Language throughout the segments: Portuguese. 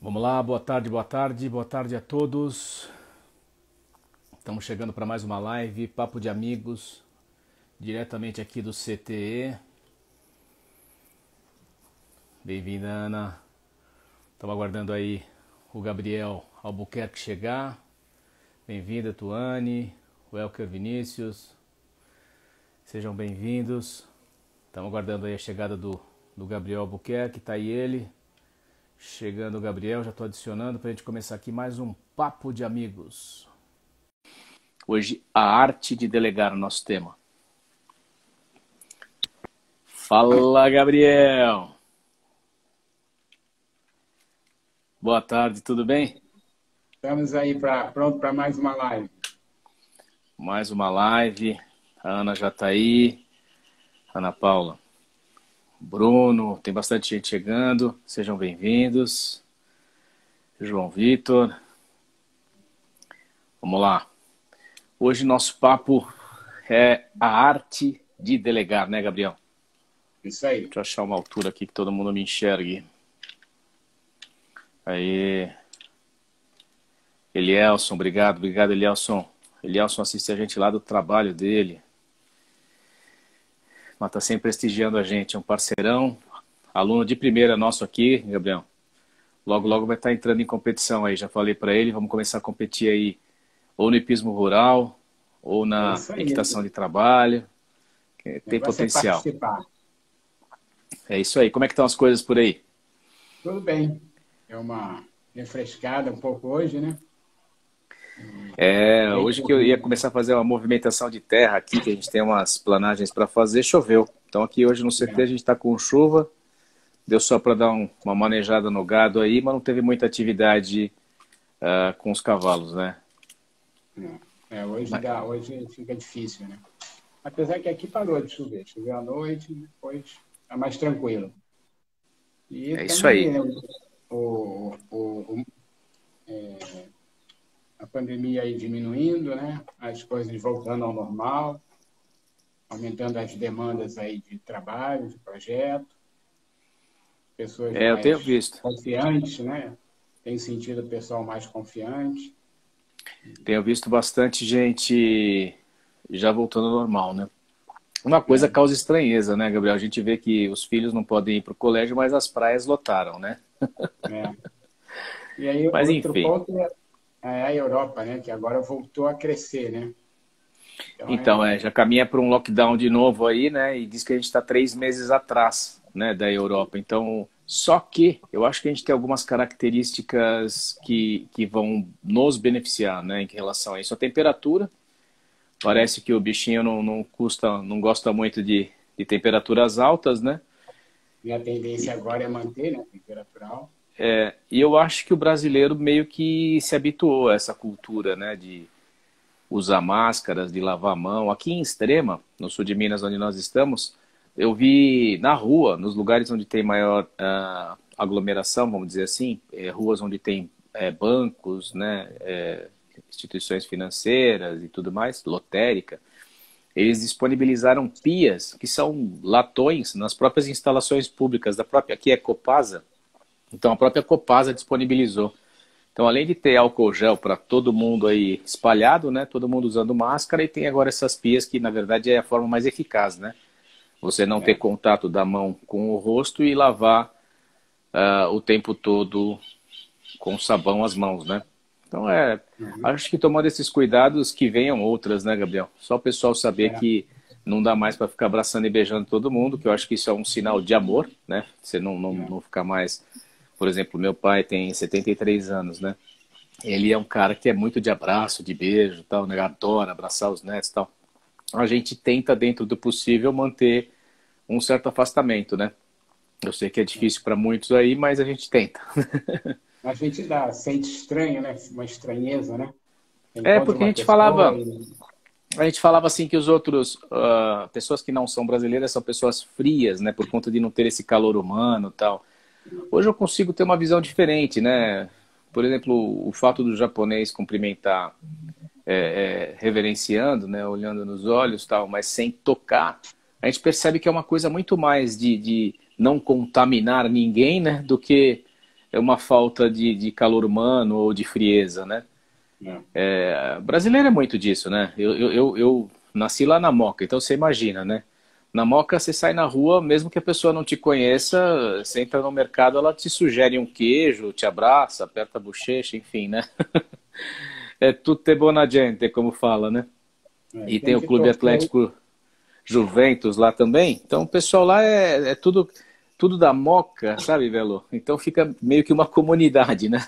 Vamos lá, boa tarde a todos. Estamos chegando para mais uma live, Papo de Amigos, diretamente aqui do CTE. Bem-vinda, Ana. Estamos aguardando aí o Gabriel Albuquerque chegar. Bem-vinda, Tuane, o Elker Vinícius. Sejam bem-vindos. Estamos aguardando aí a chegada do Gabriel Albuquerque, está aí ele. Chegando o Gabriel, já estou adicionando para a gente começar aqui mais um Papo de Amigos. Hoje, a arte de delegar o nosso tema. Fala, Gabriel! Boa tarde, tudo bem? Estamos aí pronto para mais uma live. Mais uma live. A Ana já está aí. Ana Paula. Bruno, tem bastante gente chegando. Sejam bem-vindos. João Vitor. Vamos lá. Hoje nosso papo é a arte de delegar, né, Gabriel? Isso aí. Deixa eu achar uma altura aqui que todo mundo me enxergue. Aí. Elielson, obrigado, Elielson. Elielson assiste a gente lá do trabalho dele. Mas tá sempre prestigiando a gente, é um parceirão, aluno de primeira nosso aqui, Gabriel. Logo, logo vai estar entrando em competição aí, já falei para ele, vamos começar a competir aí, ou no hipismo rural, ou na equitação de trabalho, tem potencial. Participar. É isso aí, como é que estão as coisas por aí? Tudo bem, é uma refrescada um pouco hoje, né? Hoje que eu ia começar a fazer uma movimentação de terra aqui, que a gente tem umas planagens para fazer, choveu. Então aqui hoje no CT a gente está com chuva, deu só para dar uma manejada no gado aí, mas não teve muita atividade com os cavalos, né? Hoje fica difícil, né? Apesar que aqui parou de chover, choveu à noite, depois é mais tranquilo. E é isso aí. Né, a pandemia aí diminuindo, né? As coisas voltando ao normal, aumentando as demandas aí de trabalho, de projeto. Pessoas eu mais tenho visto. confiantes, né? Tem sentido o pessoal mais confiante. Tenho visto bastante gente já voltando ao normal, né? Uma coisa causa estranheza, né, Gabriel? A gente vê que os filhos não podem ir para o colégio, mas as praias lotaram, né? E aí, mas outro enfim. ponto é a Europa, né? Que agora voltou a crescer, né? Então, já caminha para um lockdown de novo aí, né? E diz que a gente está 3 meses atrás, né, da Europa. Então, só que eu acho que a gente tem algumas características que vão nos beneficiar, né, em relação a isso. A temperatura, parece que o bichinho não gosta muito de temperaturas altas, né? E a tendência agora é manter, né, a temperatura alta. E eu acho que o brasileiro meio que se habituou a essa cultura, né, de usar máscaras, de lavar a mão. Aqui em Extrema, no sul de Minas, onde nós estamos, eu vi na rua, nos lugares onde tem maior aglomeração, vamos dizer assim, ruas onde tem bancos, né, instituições financeiras e tudo mais, lotérica, eles disponibilizaram pias, que são latões, nas próprias instalações públicas, aqui é Copasa, então a própria Copasa disponibilizou. Então, além de ter álcool gel para todo mundo aí espalhado, né, todo mundo usando máscara, e tem agora essas pias que, na verdade, é a forma mais eficaz, né? Você não ter contato da mão com o rosto e lavar o tempo todo com sabão as mãos, né? Então, acho que tomando esses cuidados que venham outras, né, Gabriel? Só o pessoal saber que não dá mais para ficar abraçando e beijando todo mundo, que eu acho que isso é um sinal de amor, né? Você não ficar mais... Por exemplo, meu pai tem 73 anos, né? Ele é um cara que é muito de abraço, de beijo, tal, né? Adora abraçar os netos e tal. A gente tenta, dentro do possível, manter um certo afastamento, né? Eu sei que é difícil para muitos aí, mas a gente tenta. A gente sente estranho, né? Uma estranheza, né? Porque a gente falava assim que os outros, pessoas que não são brasileiras são pessoas frias, né? Por conta de não ter esse calor humano e tal. Hoje eu consigo ter uma visão diferente, né? Por exemplo, o fato do japonês cumprimentar reverenciando, né? Olhando nos olhos, tal, mas sem tocar, a gente percebe que é uma coisa muito mais de não contaminar ninguém, né? Do que é uma falta de calor humano ou de frieza, né? Brasileiro é muito disso, né? Eu nasci lá na Moca, então você imagina, né? Na Moca você sai na rua, mesmo que a pessoa não te conheça, você entra no mercado, ela te sugere um queijo, te abraça, aperta a bochecha, enfim, né? É tutte buona gente, como fala, né? E tem Tem o que Clube torcer. Atlético Juventus lá também. Então o pessoal lá é tudo da Moca, sabe, Velo? Então fica meio que uma comunidade, né?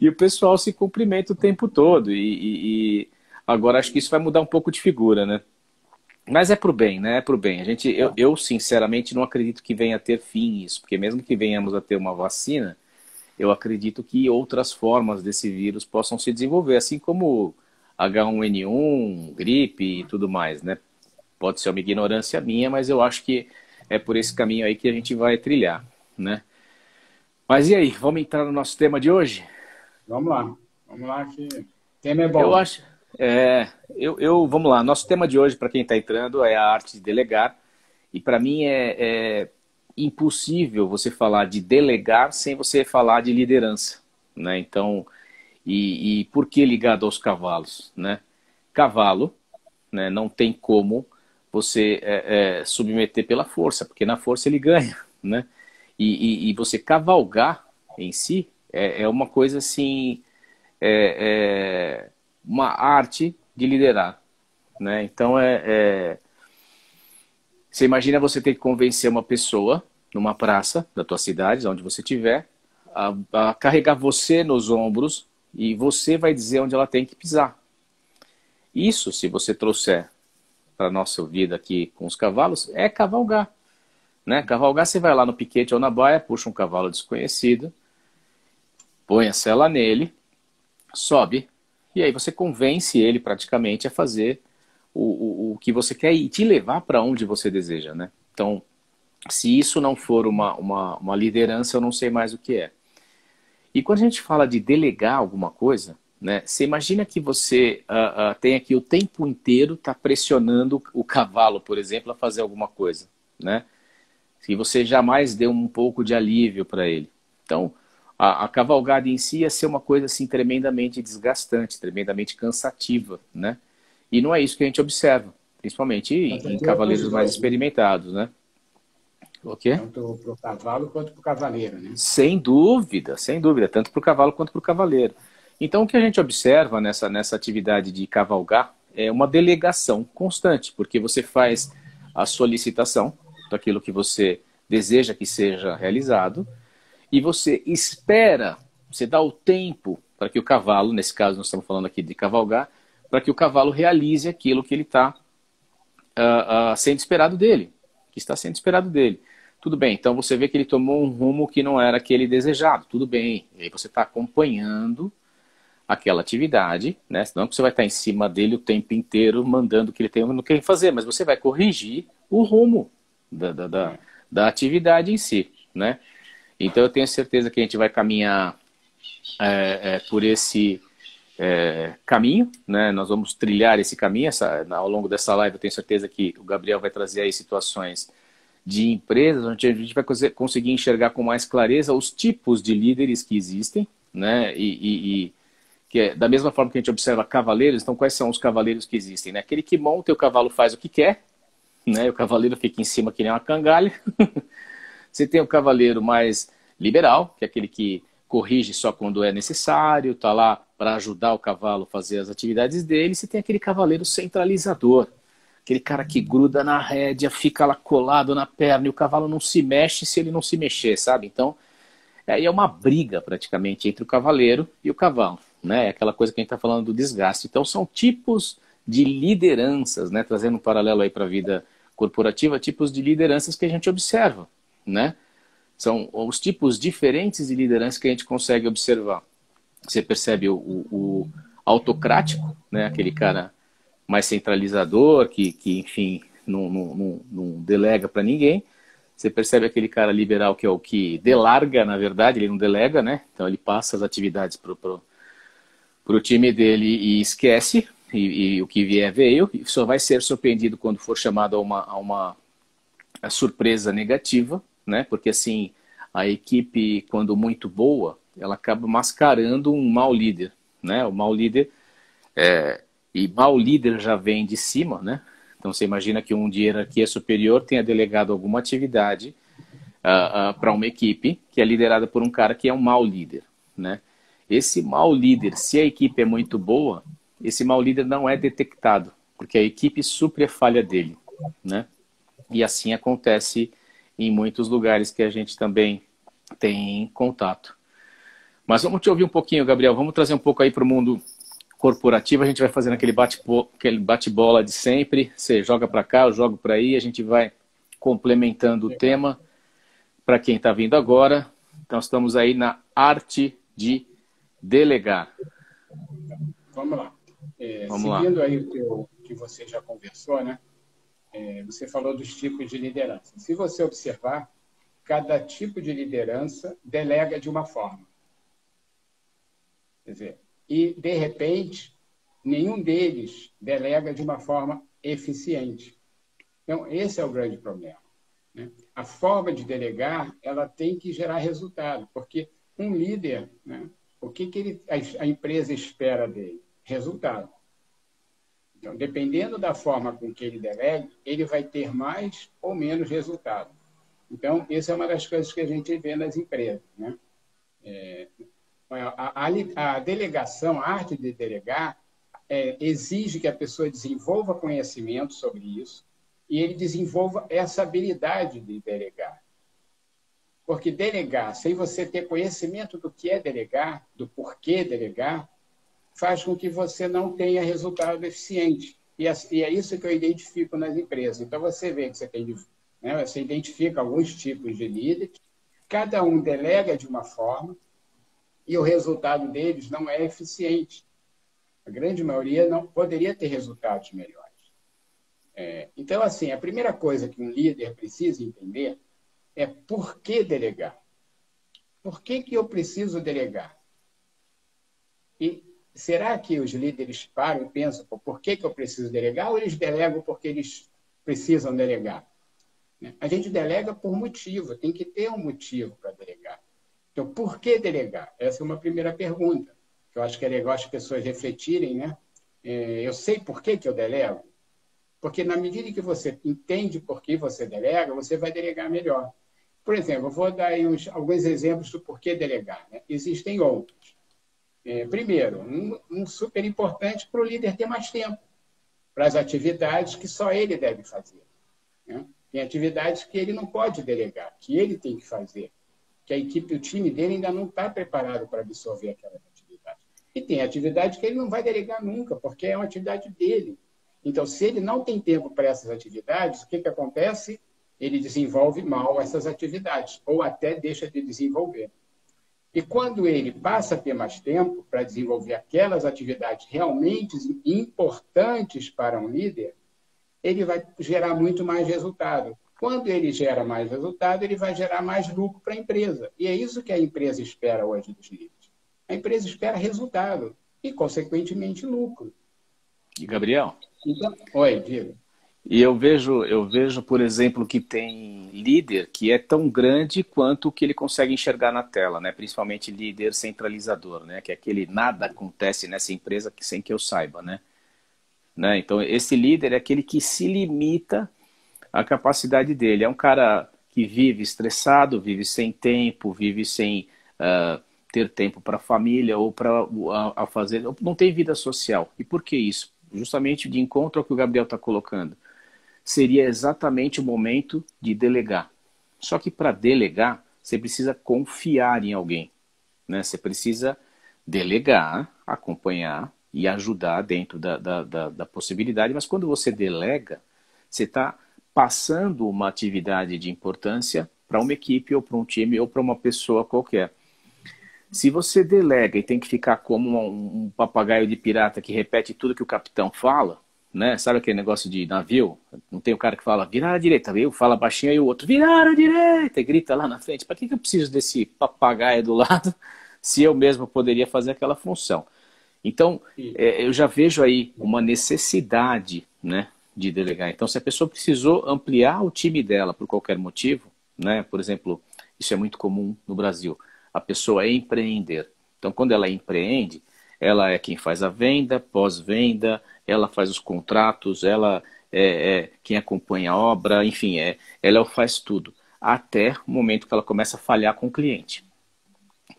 E o pessoal se cumprimenta o tempo todo. E agora acho que isso vai mudar um pouco de figura, né? Mas é pro bem, né? É pro bem. Eu sinceramente não acredito que venha a ter fim isso, porque mesmo que venhamos a ter uma vacina, eu acredito que outras formas desse vírus possam se desenvolver, assim como H1N1, gripe e tudo mais, né? Pode ser uma ignorância minha, mas eu acho que é por esse caminho aí que a gente vai trilhar, né? Mas e aí, vamos entrar no nosso tema de hoje? Vamos lá que o tema é Eu bom. acho. Vamos lá. Nosso tema de hoje, para quem está entrando, é a arte de delegar. E para mim é impossível você falar de delegar sem você falar de liderança, né? Então, e por que ligado aos cavalos, né? Cavalo, né, não tem como você submeter pela força, porque na força ele ganha, né? E você cavalgar em si é uma coisa assim, uma arte de liderar, né? Então você imagina você ter que convencer uma pessoa numa praça da tua cidade, onde você estiver, a carregar você nos ombros e você vai dizer onde ela tem que pisar. Isso, se você trouxer para a nossa vida aqui com os cavalos, é cavalgar, né? Cavalgar, você vai lá no piquete ou na baia, puxa um cavalo desconhecido, põe a sela nele, sobe, e aí você convence ele praticamente a fazer o que você quer e te levar para onde você deseja, né? Então, se isso não for uma liderança, eu não sei mais o que é. E quando a gente fala de delegar alguma coisa, né, você imagina que você tem aqui o tempo inteiro tá pressionando o cavalo, por exemplo, a fazer alguma coisa, né? Se você jamais deu um pouco de alívio para ele. Então, a cavalgada em si ia ser uma coisa assim tremendamente desgastante, tremendamente cansativa, né? E não é isso que a gente observa, principalmente Tanto em aqui é para os cavaleiros mais dois, né? experimentados, né? O quê? Tanto para o cavalo quanto para o cavaleiro, né? Sem dúvida, tanto para o cavalo quanto para o cavaleiro. Então, o que a gente observa nessa atividade de cavalgar é uma delegação constante, porque você faz a solicitação daquilo que você deseja que seja realizado e você espera, você dá o tempo para que o cavalo, nesse caso nós estamos falando aqui de cavalgar, para que o cavalo realize aquilo que ele está sendo esperado dele, que está sendo esperado dele. Tudo bem, então você vê que ele tomou um rumo que não era aquele desejado, tudo bem. E aí você está acompanhando aquela atividade, né? Não que você vai estar em cima dele o tempo inteiro mandando o que ele tem no que fazer, mas você vai corrigir o rumo da atividade em si, né? Então eu tenho certeza que a gente vai caminhar por esse caminho, né? Nós vamos trilhar esse caminho ao longo dessa live. Eu tenho certeza que o Gabriel vai trazer aí situações de empresas onde a gente vai conseguir enxergar com mais clareza os tipos de líderes que existem, né? E que da mesma forma que a gente observa cavaleiros, então quais são os cavaleiros que existem, né? Aquele que monta e o cavalo faz o que quer, né? E o cavaleiro fica em cima que nem uma cangalha. Você tem o cavaleiro mais liberal, que é aquele que corrige só quando é necessário, está lá para ajudar o cavalo a fazer as atividades dele. Você tem aquele cavaleiro centralizador, aquele cara que gruda na rédea, fica lá colado na perna e o cavalo não se mexe se ele não se mexer, sabe? Então, é uma briga praticamente entre o cavaleiro e o cavalo, né? É aquela coisa que a gente está falando do desgaste. Então, são tipos de lideranças, né? Trazendo um paralelo aí para a vida corporativa, tipos de lideranças que a gente observa, né? São os tipos diferentes de liderança que a gente consegue observar. Você percebe o autocrático, né? Aquele cara mais centralizador, que enfim, não delega para ninguém. Você percebe aquele cara liberal que é o que delarga, na verdade, ele não delega, né? Então ele passa as atividades pro time dele e esquece, e o que vier veio, e só vai ser surpreendido quando for chamado a uma surpresa negativa, né? Porque assim, a equipe, quando muito boa, ela acaba mascarando um mau líder, né? O mau líder, e mau líder já vem de cima, né? Então você imagina que um de hierarquia superior tenha delegado alguma atividade para uma equipe que é liderada por um cara que é um mau líder, né? Esse mau líder, se a equipe é muito boa, esse mau líder não é detectado, porque a equipe supre a falha dele, né? E assim acontece em muitos lugares que a gente também tem contato. Mas vamos te ouvir um pouquinho, Gabriel. Vamos trazer um pouco aí para o mundo corporativo. A gente vai fazendo aquele bate-bola de sempre. Você joga para cá, eu jogo para aí. A gente vai complementando o tema. Para quem está vindo agora, nós estamos aí na arte de delegar. Vamos lá. Vamos Seguindo lá. aí o que você já conversou, né? Você falou dos tipos de liderança. Se você observar, cada tipo de liderança delega de uma forma. Quer dizer, e, de repente, nenhum deles delega de uma forma eficiente. Então, esse é o grande problema, né? A forma de delegar, ela tem que gerar resultado, porque um líder, né, o que a empresa espera dele? Resultado. Então, dependendo da forma com que ele delega, ele vai ter mais ou menos resultado. Então, essa é uma das coisas que a gente vê nas empresas, né? A delegação, a arte de delegar, exige que a pessoa desenvolva conhecimento sobre isso e ele desenvolva essa habilidade de delegar. Porque delegar, sem você ter conhecimento do que é delegar, do porquê delegar, faz com que você não tenha resultado eficiente. E é isso que eu identifico nas empresas. Então, você vê que você tem, né, você identifica alguns tipos de líderes, cada um delega de uma forma e o resultado deles não é eficiente. A grande maioria não poderia ter resultados melhores. Então, assim, a primeira coisa que um líder precisa entender é por que delegar. Por que eu preciso delegar? E será que os líderes param e pensam por que eu preciso delegar ou eles delegam porque eles precisam delegar? A gente delega por motivo, tem que ter um motivo para delegar. Então, por que delegar? Essa é uma primeira pergunta, que eu acho que é legal as pessoas refletirem, né? Eu sei por que eu delego? Porque na medida que você entende por que você delega, você vai delegar melhor. Por exemplo, eu vou dar aí alguns exemplos do porquê delegar, né? Existem outros. Primeiro, um super importante para o líder ter mais tempo para as atividades que só ele deve fazer, né? Tem atividades que ele não pode delegar, que ele tem que fazer, que a equipe, o time dele ainda não está preparado para absorver aquelas atividades. E tem atividades que ele não vai delegar nunca, porque é uma atividade dele. Então, se ele não tem tempo para essas atividades, o que acontece? Ele desenvolve mal essas atividades, ou até deixa de desenvolver. E quando ele passa a ter mais tempo para desenvolver aquelas atividades realmente importantes para um líder, ele vai gerar muito mais resultado. Quando ele gera mais resultado, ele vai gerar mais lucro para a empresa. E é isso que a empresa espera hoje dos líderes. A empresa espera resultado e, consequentemente, lucro. E, Gabriel? Então, oi, diga. E eu vejo, por exemplo, que tem líder que é tão grande quanto o que ele consegue enxergar na tela, né? Principalmente líder centralizador, né? Que é aquele nada acontece nessa empresa sem que eu saiba, né? Então, esse líder é aquele que se limita à capacidade dele. É um cara que vive estressado, vive sem tempo, vive sem ter tempo para a família ou para fazer... Não tem vida social. E por que isso? Justamente de encontro ao que o Gabriel está colocando. Seria exatamente o momento de delegar. Só que para delegar, você precisa confiar em alguém, né? Você precisa delegar, acompanhar e ajudar dentro da possibilidade, mas quando você delega, você está passando uma atividade de importância para uma equipe ou para um time ou para uma pessoa qualquer. Se você delega e tem que ficar como um papagaio de pirata que repete tudo que o capitão fala, né? Sabe aquele negócio de navio? Não tem o cara que fala, virar à direita, viu? Fala baixinho, aí o outro, virar à direita, e grita lá na frente. Para que eu preciso desse papagaio do lado se eu mesmo poderia fazer aquela função? Então, eu já vejo aí uma necessidade, né, de delegar. Então, se a pessoa precisou ampliar o time dela por qualquer motivo, né, por exemplo, Isso é muito comum no Brasil. A pessoa é empreender. Então, quando ela empreende, ela é quem faz a venda, pós-venda, ela faz os contratos, ela é quem acompanha a obra, enfim, ela faz tudo. Até o momento que ela começa a falhar com o cliente.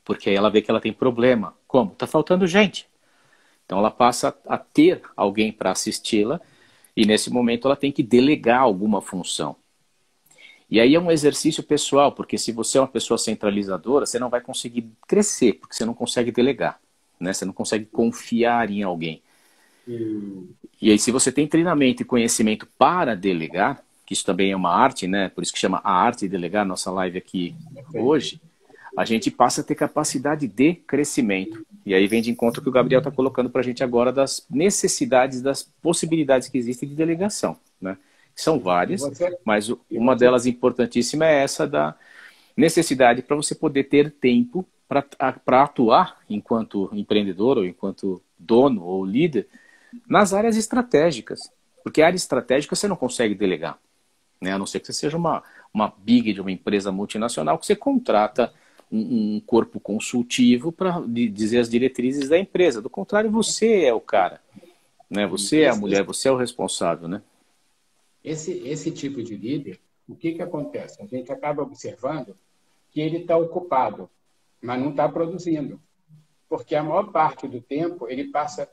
Porque aí ela vê que ela tem problema. Como? Está faltando gente. Então ela passa a ter alguém para assisti-la e nesse momento ela tem que delegar alguma função. E aí é um exercício pessoal, porque se você é uma pessoa centralizadora, você não vai conseguir crescer, porque você não consegue delegar, né? Você não consegue confiar em alguém. E aí se você tem treinamento e conhecimento para delegar, que isso também é uma arte, né? Por isso que chama a arte de delegar, nossa live aqui hoje, a gente passa a ter capacidade de crescimento. E aí vem de encontro que o Gabriel está colocando para a gente agora das necessidades, das possibilidades que existem de delegação, né? São várias, mas uma delas importantíssima é essa da necessidade para você poder ter tempo para atuar enquanto empreendedor ou enquanto dono ou líder nas áreas estratégicas. Porque a área estratégica você não consegue delegar, né? A não ser que você seja uma big de uma empresa multinacional que você contrata um corpo consultivo para dizer as diretrizes da empresa. Do contrário, você é o cara, né? Você é a mulher, você é o responsável, né? Esse tipo de líder, o que acontece? A gente acaba observando que ele está ocupado, mas não está produzindo. Porque a maior parte do tempo ele passa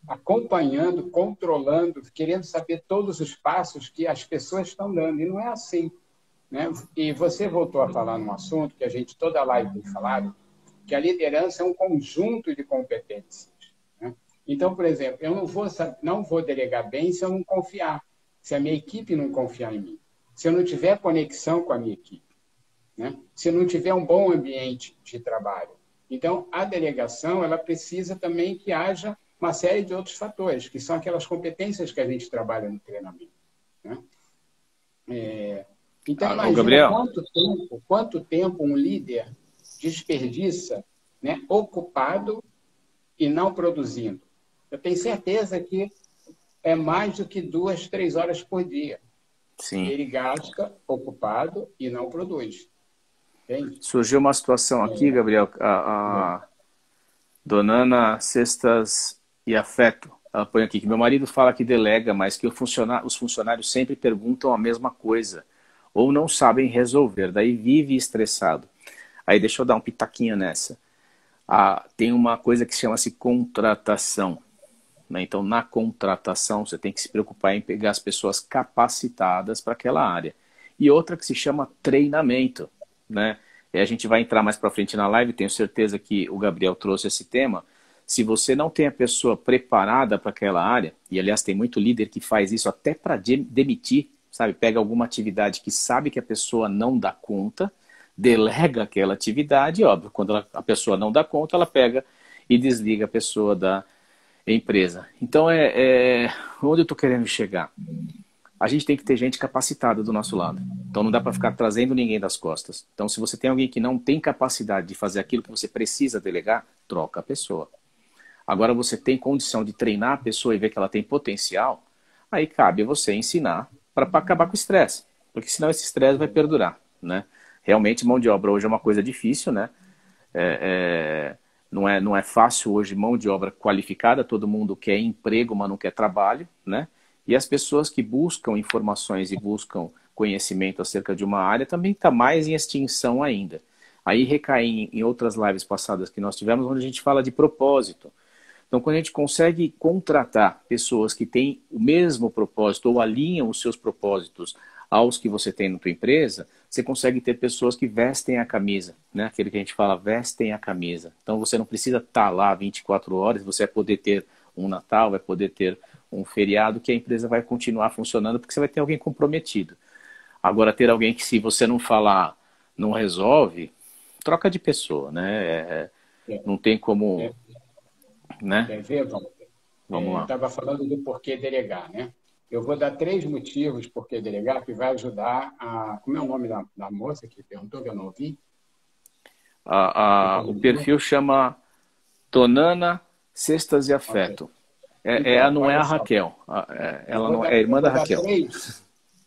acompanhando, controlando, querendo saber todos os passos que as pessoas estão dando. E não é assim, né? E você voltou a falar num assunto que a gente toda a live tem falado, que a liderança é um conjunto de competências, né? Então, por exemplo, eu não vou delegar bem se eu não confiar, se a minha equipe não confiar em mim, se eu não tiver conexão com a minha equipe, né? Se eu não tiver um bom ambiente de trabalho. Então, a delegação ela precisa também que haja uma série de outros fatores, que são aquelas competências que a gente trabalha no treinamento, né? Então, imagina Gabriel, quanto tempo um líder desperdiça, né, ocupado e não produzindo. Eu tenho certeza que é mais do que 2, 3 horas por dia. sim. Ele gasta ocupado e não produz. Entende? Surgiu uma situação aqui, Gabriel, a Dona Ana Cestas e Afeto, ela põe aqui que meu marido fala que delega, mas que os funcionários sempre perguntam a mesma coisa ou não sabem resolver, daí vive estressado. Aí deixa eu dar um pitaquinho nessa. Tem uma coisa que chama-se contratação, né? Então, na contratação, você tem que se preocupar em pegar as pessoas capacitadas para aquela área. E outra que se chama treinamento, né? E a gente vai entrar mais para frente na live, tenho certeza que o Gabriel trouxe esse tema. Se você não tem a pessoa preparada para aquela área, e aliás tem muito líder que faz isso até para demitir, sabe? Pega alguma atividade que sabe que a pessoa não dá conta, delega aquela atividade, e óbvio, quando a pessoa não dá conta, ela pega e desliga a pessoa da empresa. Então, onde eu estou querendo chegar? A gente tem que ter gente capacitada do nosso lado. Então, não dá para ficar trazendo ninguém das costas. Então, se você tem alguém que não tem capacidade de fazer aquilo que você precisa delegar, troca a pessoa. Agora, você tem condição de treinar a pessoa e ver que ela tem potencial, aí cabe a você ensinar para acabar com o estresse. Porque senão esse estresse vai perdurar, né? Realmente, mão de obra hoje é uma coisa difícil, né? Não é fácil hoje mão de obra qualificada, todo mundo quer emprego, mas não quer trabalho, né? E as pessoas que buscam informações e buscam conhecimento acerca de uma área também está mais em extinção ainda. Aí recai em outras lives passadas que nós tivemos, onde a gente fala de propósito. Então, quando a gente consegue contratar pessoas que têm o mesmo propósito ou alinham os seus propósitos aos que você tem na tua empresa, você consegue ter pessoas que vestem a camisa, né? Aquele que a gente fala, vestem a camisa. Então, você não precisa estar lá 24 horas, você vai poder ter um Natal, vai poder ter um feriado, que a empresa vai continuar funcionando, porque você vai ter alguém comprometido. Agora, ter alguém que, se você não falar, não resolve, troca de pessoa, né? Não tem como... né? Quer ver, Walter? Vamos lá. Estava falando do porquê delegar, né? Eu vou dar 3 motivos por que delegar, que vai ajudar a... Como é o nome da moça que perguntou, que eu não ouvi? O perfil chama Tonana Cestas e Afeto. Okay. Então, não é a Raquel. Ela não é a irmã da Raquel.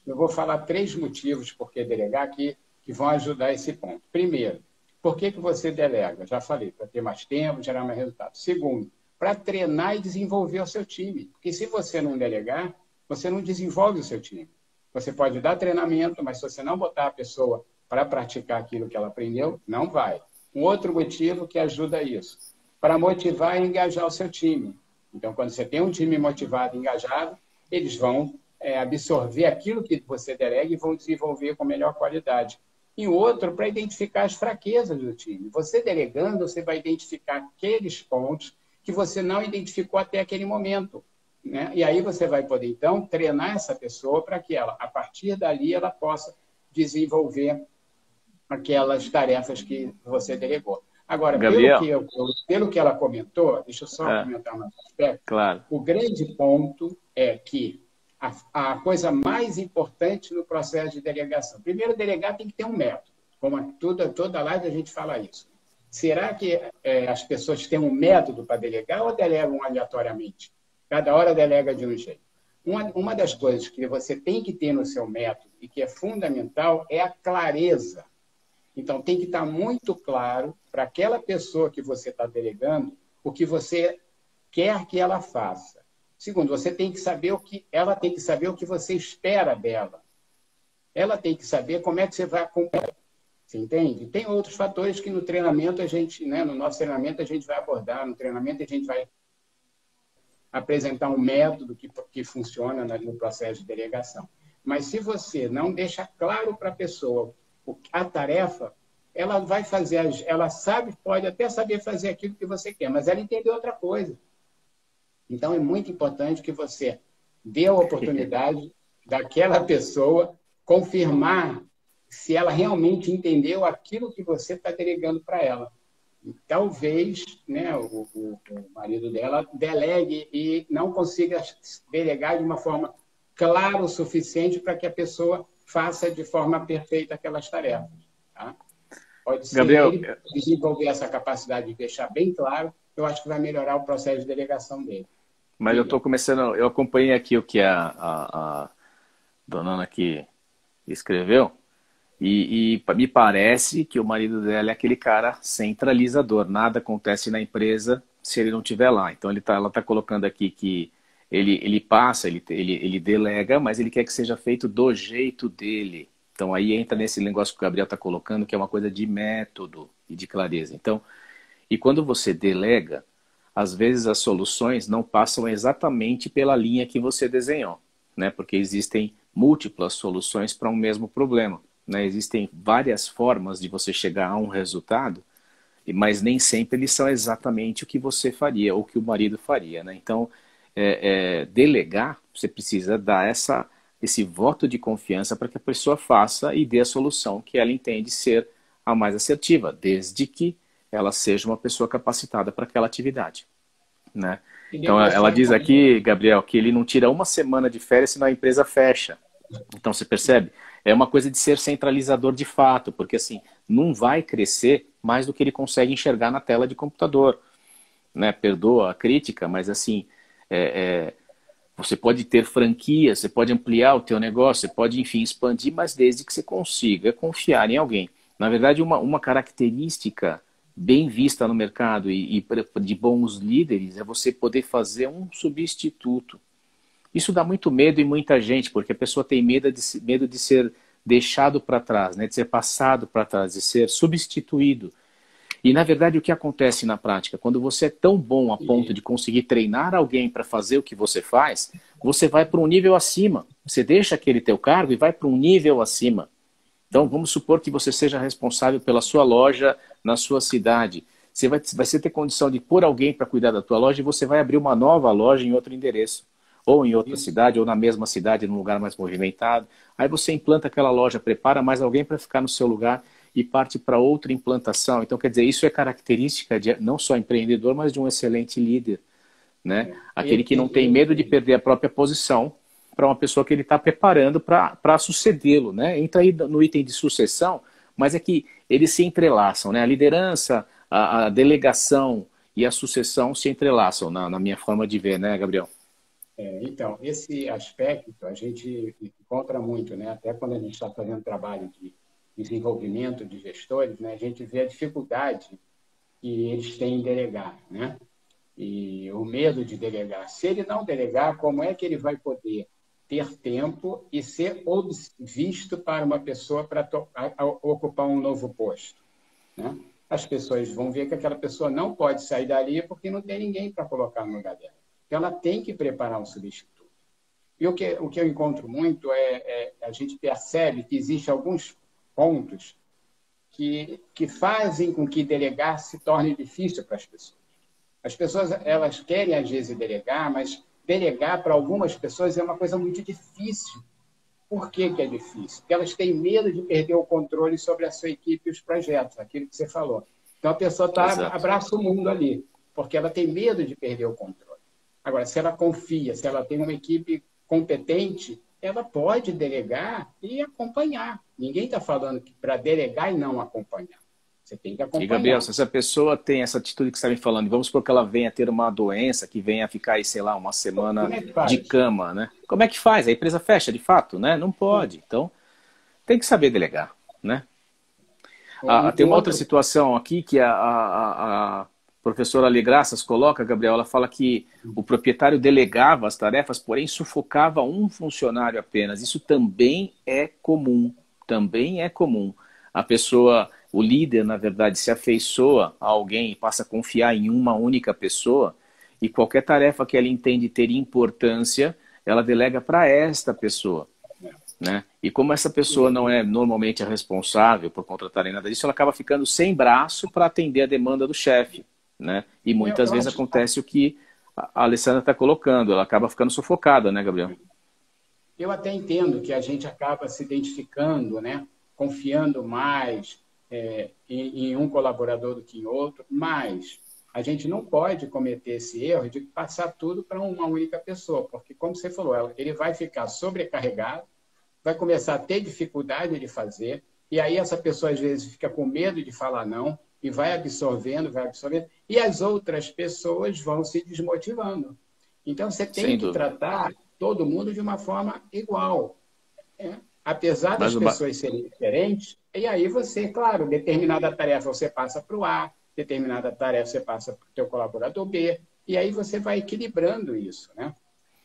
Eu vou falar 3 motivos por que delegar, que que vão ajudar esse ponto. Primeiro, por que você delega? Já falei, para ter mais tempo, gerar mais resultado. Segundo, para treinar e desenvolver o seu time. Porque se você não delegar, você não desenvolve o seu time. Você pode dar treinamento, mas se você não botar a pessoa para praticar aquilo que ela aprendeu, não vai. Um outro motivo que ajuda isso, para motivar e engajar o seu time. Então, quando você tem um time motivado e engajado, eles vão absorver aquilo que você delega e vão desenvolver com melhor qualidade. E outro, para identificar as fraquezas do time. Você delegando, você vai identificar aqueles pontos que você não identificou até aquele momento, né? E aí você vai poder, então, treinar essa pessoa para que ela, a partir dali, ela possa desenvolver aquelas tarefas que você delegou. Agora, Gabriel, pelo que ela comentou, deixa eu só comentar um aspecto. Claro. O grande ponto é que a coisa mais importante no processo de delegação. Primeiro, delegar tem que ter um método. Como toda live a gente fala isso. Será que as pessoas têm um método para delegar ou delegam aleatoriamente? Cada hora delega de um jeito. Uma das coisas que você tem que ter no seu método e que é fundamental é a clareza. Então, tem que estar muito claro para aquela pessoa que você está delegando o que você quer que ela faça. Segundo, você tem que saber ela tem que saber o que você espera dela. Ela tem que saber como é que você vai acompanhar. Você entende? Tem outros fatores que no treinamento no nosso treinamento a gente vai abordar. No treinamento a gente vai apresentar um método que funciona no processo de delegação. Mas se você não deixa claro para a pessoa a tarefa, ela vai fazer, ela pode até saber fazer aquilo que você quer, mas ela entendeu outra coisa. Então, é muito importante que você dê a oportunidade daquela pessoa confirmar se ela realmente entendeu aquilo que você está delegando para ela. Talvez, né, o marido dela delegue e não consiga delegar de uma forma clara o suficiente para que a pessoa faça de forma perfeita aquelas tarefas. Tá? Pode ser Gabriel, ele desenvolver essa capacidade de deixar bem claro, eu acho que vai melhorar o processo de delegação dele. Mas eu estou começando, eu acompanhei aqui o que a dona Ana aqui escreveu, e me parece que o marido dela é aquele cara centralizador, nada acontece na empresa se ele não estiver lá. Então ela está colocando aqui que ele passa, ele delega, mas ele quer que seja feito do jeito dele. Então aí entra nesse negócio que o Gabriel está colocando, que é uma coisa de método e de clareza. Então, e quando você delega, às vezes as soluções não passam exatamente pela linha que você desenhou, né? Porque existem múltiplas soluções para um mesmo problema, né? Existem várias formas de você chegar a um resultado, mas nem sempre eles são exatamente o que você faria ou o que o marido faria, né? Então, delegar, você precisa dar esse voto de confiança para que a pessoa faça e dê a solução que ela entende ser a mais assertiva, desde que ela seja uma pessoa capacitada para aquela atividade, né? Então ela diz aqui, Gabriel, que ele não tira uma semana de férias senão a empresa fecha. Então você percebe? É uma coisa de ser centralizador de fato, porque assim, não vai crescer mais do que ele consegue enxergar na tela de computador, né? Perdoa a crítica, mas assim, você pode ter franquia, você pode ampliar o teu negócio, você pode, enfim, expandir, mas desde que você consiga confiar em alguém. Na verdade, uma característica bem vista no mercado e de bons líderes é você poder fazer um substituto. Isso dá muito medo em muita gente, porque a pessoa tem medo de ser deixado para trás, né? De ser passado para trás, de ser substituído. E, na verdade, o que acontece na prática? Quando você é tão bom a ponto de conseguir treinar alguém para fazer o que você faz, você vai para um nível acima. Você deixa aquele teu cargo e vai para um nível acima. Então, vamos supor que você seja responsável pela sua loja na sua cidade. Você vai ter condição de pôr alguém para cuidar da tua loja e você vai abrir uma nova loja em outro endereço. Ou em outra cidade, ou na mesma cidade, num lugar mais movimentado. Aí você implanta aquela loja, prepara mais alguém para ficar no seu lugar e parte para outra implantação. Então, quer dizer, isso é característica de não só empreendedor, mas de um excelente líder, né? Aquele que não tem medo de perder a própria posição para uma pessoa que ele está preparando para sucedê-lo, né? Entra aí no item de sucessão, mas é que eles se entrelaçam, né? A liderança, a delegação e a sucessão se entrelaçam, na minha forma de ver, né, Gabriel? Então, esse aspecto a gente encontra muito, né? Até quando a gente está fazendo trabalho desenvolvimento de gestores, né, a gente vê a dificuldade que eles têm em delegar, né? E o medo de delegar. Se ele não delegar, como é que ele vai poder ter tempo e ser visto para uma pessoa para ocupar um novo posto, né? As pessoas vão ver que aquela pessoa não pode sair dali porque não tem ninguém para colocar no lugar dela. Então, ela tem que preparar um substituto. E o que eu encontro muito a gente percebe que existem alguns pontos que fazem com que delegar se torne difícil para as pessoas. As pessoas, elas querem, às vezes, delegar, mas delegar para algumas pessoas é uma coisa muito difícil. Por que é difícil? Porque elas têm medo de perder o controle sobre a sua equipe e os projetos, aquilo que você falou. Então, a pessoa abraça o mundo ali, porque ela tem medo de perder o controle. Agora, se ela confia, se ela tem uma equipe competente, ela pode delegar e acompanhar. Ninguém está falando que para delegar e não acompanhar. Você tem que acompanhar. E, Gabriel, se essa pessoa tem essa atitude que você está me falando, e vamos supor que ela venha a ter uma doença, que venha a ficar aí, sei lá, uma semana de cama, né? Como é que faz? A empresa fecha, de fato, né? Não pode. Então, tem que saber delegar, né? Tem uma outra situação aqui que a professora Alegraças coloca, Gabriel, ela fala que o proprietário delegava as tarefas, porém sufocava um funcionário apenas. Isso também é comum, também é comum. A pessoa, o líder, na verdade, se afeiçoa a alguém e passa a confiar em uma única pessoa, e qualquer tarefa que ela entende ter importância, ela delega para esta pessoa, né? E como essa pessoa não é normalmente a responsável por contratar nem nada disso, ela acaba ficando sem braço para atender a demanda do chefe, né? E muitas vezes acontece o que a Alessandra está colocando, ela acaba ficando sufocada, né, Gabriel? Eu até entendo que a gente acaba se identificando, né? Confiando mais em um colaborador do que em outro, mas a gente não pode cometer esse erro de passar tudo para uma única pessoa, porque, como você falou, ele vai ficar sobrecarregado, vai começar a ter dificuldade de fazer, e aí essa pessoa, às vezes, fica com medo de falar não, e vai absorvendo, e as outras pessoas vão se desmotivando. Então, você tem que tratar todo mundo de uma forma igual. Apesar das pessoas serem diferentes, e aí você, claro, determinada tarefa você passa para o A, determinada tarefa você passa para o teu colaborador B, e aí você vai equilibrando isso, né?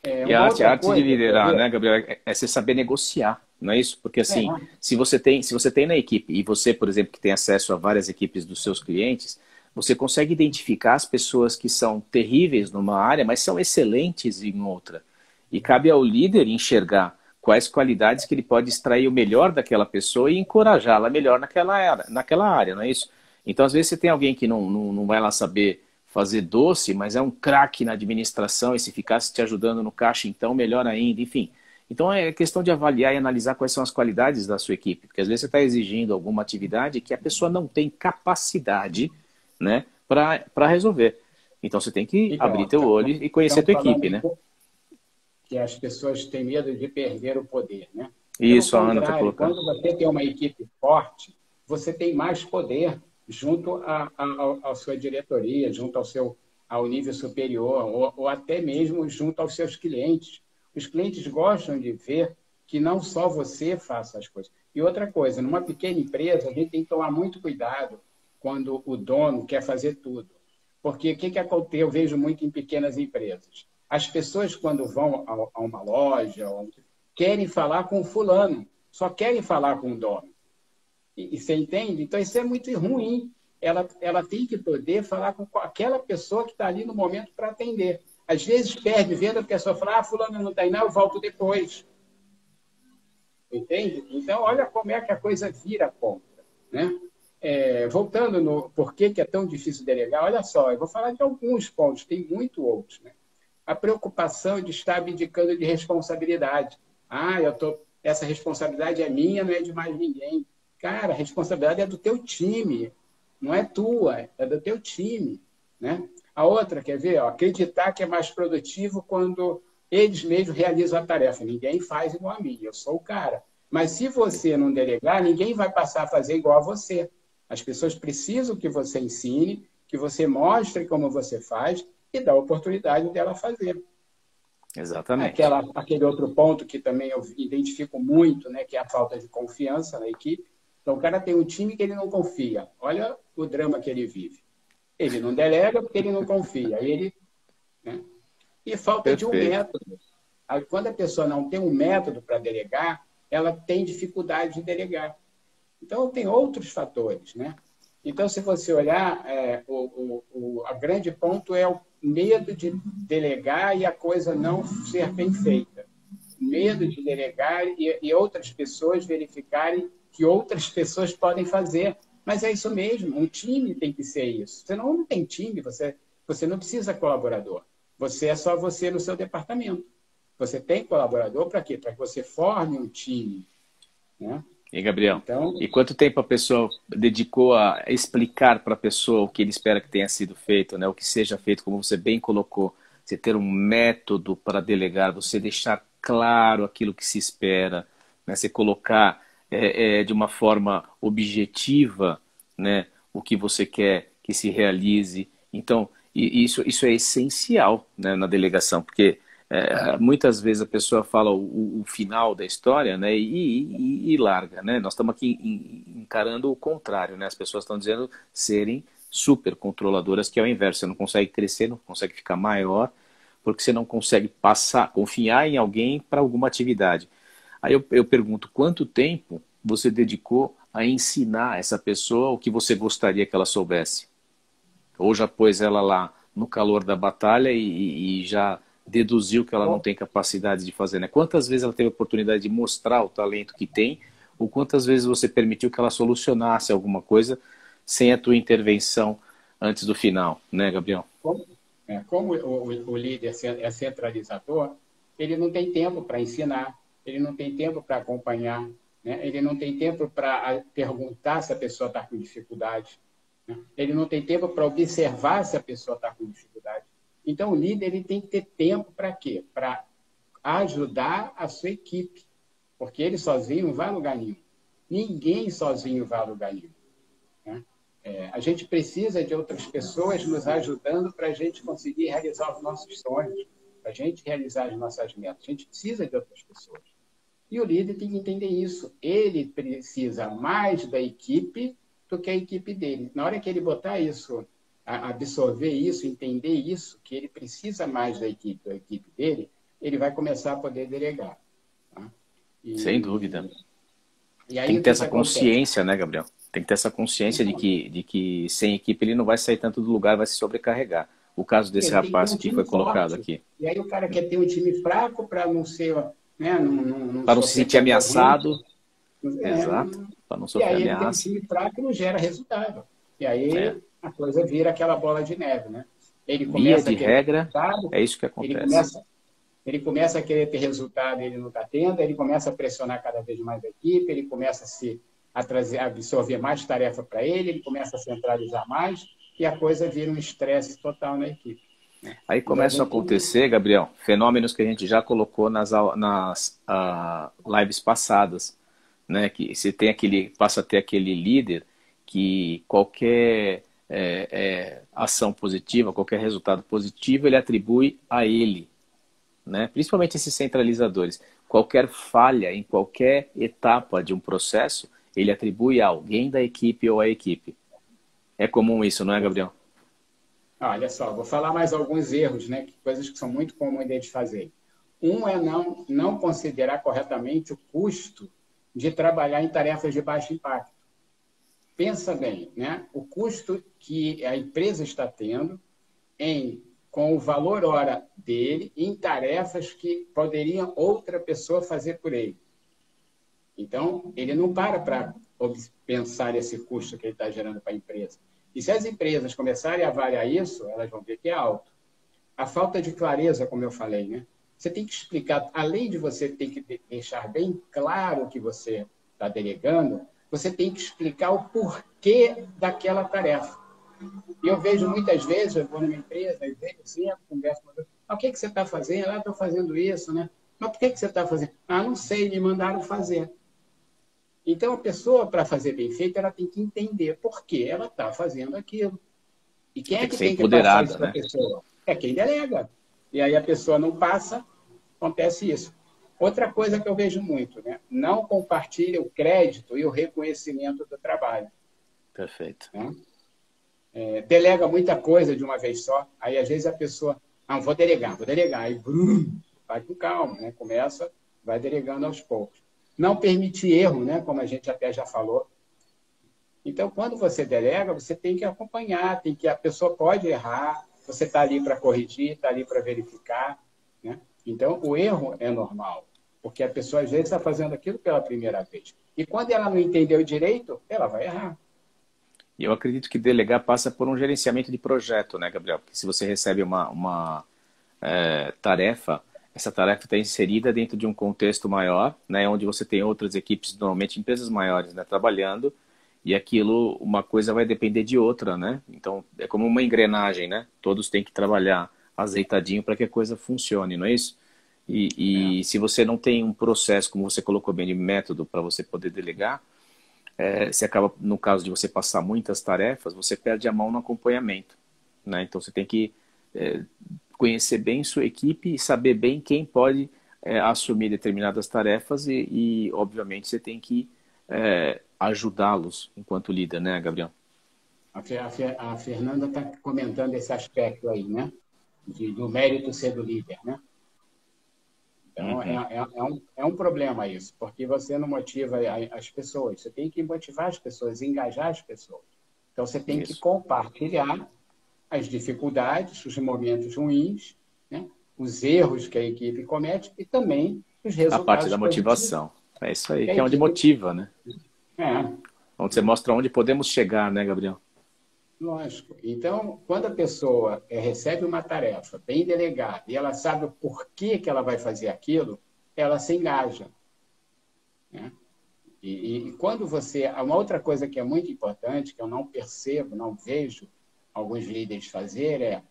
E a arte de liderar, né, Gabriel, é você saber negociar, não é isso? Porque assim, se você tem na equipe, e você, por exemplo, que tem acesso a várias equipes dos seus clientes, você consegue identificar as pessoas que são terríveis numa área, mas são excelentes em outra. E cabe ao líder enxergar quais qualidades que ele pode extrair o melhor daquela pessoa e encorajá-la melhor naquela área, não é isso? Então, às vezes, você tem alguém que não vai lá saber fazer doce, mas é um craque na administração, e se ficasse te ajudando no caixa, então, melhor ainda, enfim. Então, é questão de avaliar e analisar quais são as qualidades da sua equipe, porque às vezes você está exigindo alguma atividade que a pessoa não tem capacidade, né, para resolver. Então, você tem que abrir teu olho e conhecer a tua equipe, né? Que as pessoas têm medo de perder o poder, né? Isso, a Ana está colocando. Quando você tem uma equipe forte, você tem mais poder junto à sua diretoria, junto ao nível superior, ou até mesmo junto aos seus clientes. Os clientes gostam de ver que não só você faça as coisas. E outra coisa, numa pequena empresa, a gente tem que tomar muito cuidado quando o dono quer fazer tudo. Porque o que acontece? Eu vejo muito em pequenas empresas. As pessoas, quando vão a uma loja, querem falar com o fulano, só querem falar com o dono. E você entende? Então, isso é muito ruim. Ela tem que poder falar com aquela pessoa que está ali no momento para atender. Às vezes, perde venda, a pessoa fala, fulano não está aí, não, eu volto depois. Entende? Então, olha como é que a coisa vira contra, né? Voltando no porquê que é tão difícil delegar, olha só, eu vou falar de alguns pontos, tem muito outros, né? A preocupação de estar abdicando de responsabilidade. Essa responsabilidade é minha, não é de mais ninguém. Cara, a responsabilidade é do teu time, não é tua, é do teu time, né? A outra, quer ver? Acreditar que é mais produtivo quando eles mesmos realizam a tarefa. Ninguém faz igual a mim, eu sou o cara. Mas se você não delegar, ninguém vai passar a fazer igual a você. As pessoas precisam que você ensine, que você mostre como você faz e dá a oportunidade dela fazer. Exatamente. Aquele outro ponto que também eu identifico muito, né, que é a falta de confiança na equipe. Então, o cara tem um time que ele não confia. Olha o drama que ele vive. Ele não delega porque ele não confia. Né? E falta de um Perfeito. método. Quando a pessoa não tem um método para delegar, ela tem dificuldade de delegar. Então, tem outros fatores, né? Então, se você olhar, a grande ponto é o medo de delegar e a coisa não ser bem feita. Medo de delegar e outras pessoas verificarem que outras pessoas podem fazer. Mas é isso mesmo, um time tem que ser isso. Você não tem time, você não precisa colaborador. Você é só você no seu departamento. Você tem colaborador para quê? Para que você forme um time, né? E Gabriel, Então, e quanto tempo a pessoa dedicou a explicar para a pessoa o que ele espera que tenha sido feito, né? O que seja feito, como você bem colocou, você ter um método para delegar, você deixar claro aquilo que se espera, né? Você colocar de uma forma objetiva, né? O que você quer que se realize. Então, isso é essencial, né? Na delegação, porque muitas vezes a pessoa fala o final da história, né, e larga, né? Nós estamos aqui encarando o contrário, né? As pessoas estão dizendo serem super controladoras, que é o inverso. Você não consegue crescer, não consegue ficar maior, porque você não consegue confiar em alguém para alguma atividade. Aí eu pergunto, quanto tempo você dedicou a ensinar essa pessoa o que você gostaria que ela soubesse? Ou já pôs ela lá no calor da batalha e já deduziu que ela não tem capacidade de fazer, né? Quantas vezes ela teve a oportunidade de mostrar o talento que tem, ou quantas vezes você permitiu que ela solucionasse alguma coisa sem a tua intervenção antes do final, né, Gabriel? como o líder é centralizador, ele não tem tempo para ensinar, ele não tem tempo para acompanhar, né? Ele não tem tempo para perguntar se a pessoa está com dificuldade, né? Ele não tem tempo para observar se a pessoa está com dificuldade. Então, o líder ele tem que ter tempo para quê? Para ajudar a sua equipe, porque ele sozinho não vai a lugar nenhum. Ninguém sozinho vai a lugar nenhum, né? A gente precisa de outras pessoas nos ajudando para a gente conseguir realizar os nossos sonhos, para a gente realizar as nossas metas. A gente precisa de outras pessoas. E o líder tem que entender isso. Ele precisa mais da equipe do que a equipe dele. Na hora que ele botar isso, absorver isso, entender isso, que ele precisa mais da equipe dele, ele vai começar a poder delegar. Tá? Sem dúvida. E aí, tem que ter essa acontece? consciência, né, Gabriel? Tem que ter essa consciência de que sem equipe ele não vai sair tanto do lugar, vai se sobrecarregar. O caso desse rapaz que foi colocado aqui. E aí o cara quer ter um time fraco para não ser, né, para não se sentir ameaçado. Exato. Para não sofrer ameaça. E aí ameaça. ele tem um time fraco e não gera resultado. E aí a coisa vira aquela bola de neve, né? Ele começa Via de regra, é isso que acontece. Ele começa a querer ter resultado, ele não está tendo, ele começa a pressionar cada vez mais a equipe, ele começa a absorver mais tarefa para ele começa a centralizar mais e a coisa vira um estresse total na equipe. Aí começam a acontecer, Gabriel, fenômenos que a gente já colocou nas lives passadas, né? Que você passa a ter aquele líder que qualquer ação positiva, qualquer resultado positivo, ele atribui a ele, né? Principalmente esses centralizadores. Qualquer falha em qualquer etapa de um processo, ele atribui a alguém da equipe ou à equipe. É comum isso, não é, Gabriel? Olha só, vou falar mais alguns erros, né? Coisas que são muito comuns de fazer. Um é não considerar corretamente o custo de trabalhar em tarefas de baixo impacto. Pensa bem, né? O custo que a empresa está tendo com o valor hora dele em tarefas que poderia outra pessoa fazer por ele. Então, ele não para pensar esse custo que ele está gerando para a empresa. E se as empresas começarem a avaliar isso, elas vão ver que é alto. A falta de clareza, como eu falei, né? Você tem que explicar, além de você ter que deixar bem claro o que você está delegando, você tem que explicar o porquê daquela tarefa. E eu vejo muitas vezes, eu vou numa empresa, eu vejo assim, eu converso com o que você está fazendo? Estou fazendo isso, né? Mas por que você está fazendo? Não sei, me mandaram fazer. Então, a pessoa, para fazer bem feito, ela tem que entender por que ela está fazendo aquilo. E quem é que tem que passar isso para a pessoa? É quem delega. E aí a pessoa não passa, acontece isso. Outra coisa que eu vejo muito, né? Não compartilha o crédito e o reconhecimento do trabalho. Perfeito. Né? Delega muita coisa de uma vez só, aí às vezes a pessoa, não, vou delegar, aí vai com calma, né? Começa, vai delegando aos poucos. Não permitir erro, né? Como a gente até já falou. Então, quando você delega, você tem que acompanhar, a pessoa pode errar, você está ali para corrigir, está ali para verificar, né? Então, o erro é normal, porque a pessoa às vezes está fazendo aquilo pela primeira vez. E quando ela não entendeu direito, ela vai errar. E eu acredito que delegar passa por um gerenciamento de projeto, né, Gabriel? Porque se você recebe uma tarefa, essa tarefa está inserida dentro de um contexto maior, né, onde você tem outras equipes, normalmente empresas maiores, né, trabalhando, e aquilo, uma coisa vai depender de outra, né? Então, é como uma engrenagem, né? Todos têm que trabalhar azeitadinho para que a coisa funcione, não é isso? E se você não tem um processo, como você colocou bem, de método para você poder delegar, você acaba, no caso de você passar muitas tarefas, você perde a mão no acompanhamento, né? Então você tem que conhecer bem sua equipe e saber bem quem pode assumir determinadas tarefas obviamente, você tem que ajudá-los enquanto líder, né, Gabriel? A Fernanda está comentando esse aspecto aí, né? Do mérito ser do líder, né? Então, é um problema isso, porque você não motiva as pessoas. Você tem que motivar as pessoas, engajar as pessoas. Então, você tem que compartilhar as dificuldades, os momentos ruins, né? Os erros que a equipe comete e também os A parte resultados da positivos. motivação. É isso aí, Que a que é onde equipe... motiva, né? É, Onde você mostra onde podemos chegar, né, Gabriel? lógico. Então, quando a pessoa recebe uma tarefa bem delegada e ela sabe o porquê que ela vai fazer aquilo, ela se engaja. Né? E quando você... Uma outra coisa que é muito importante, que eu não percebo, não vejo alguns líderes fazer,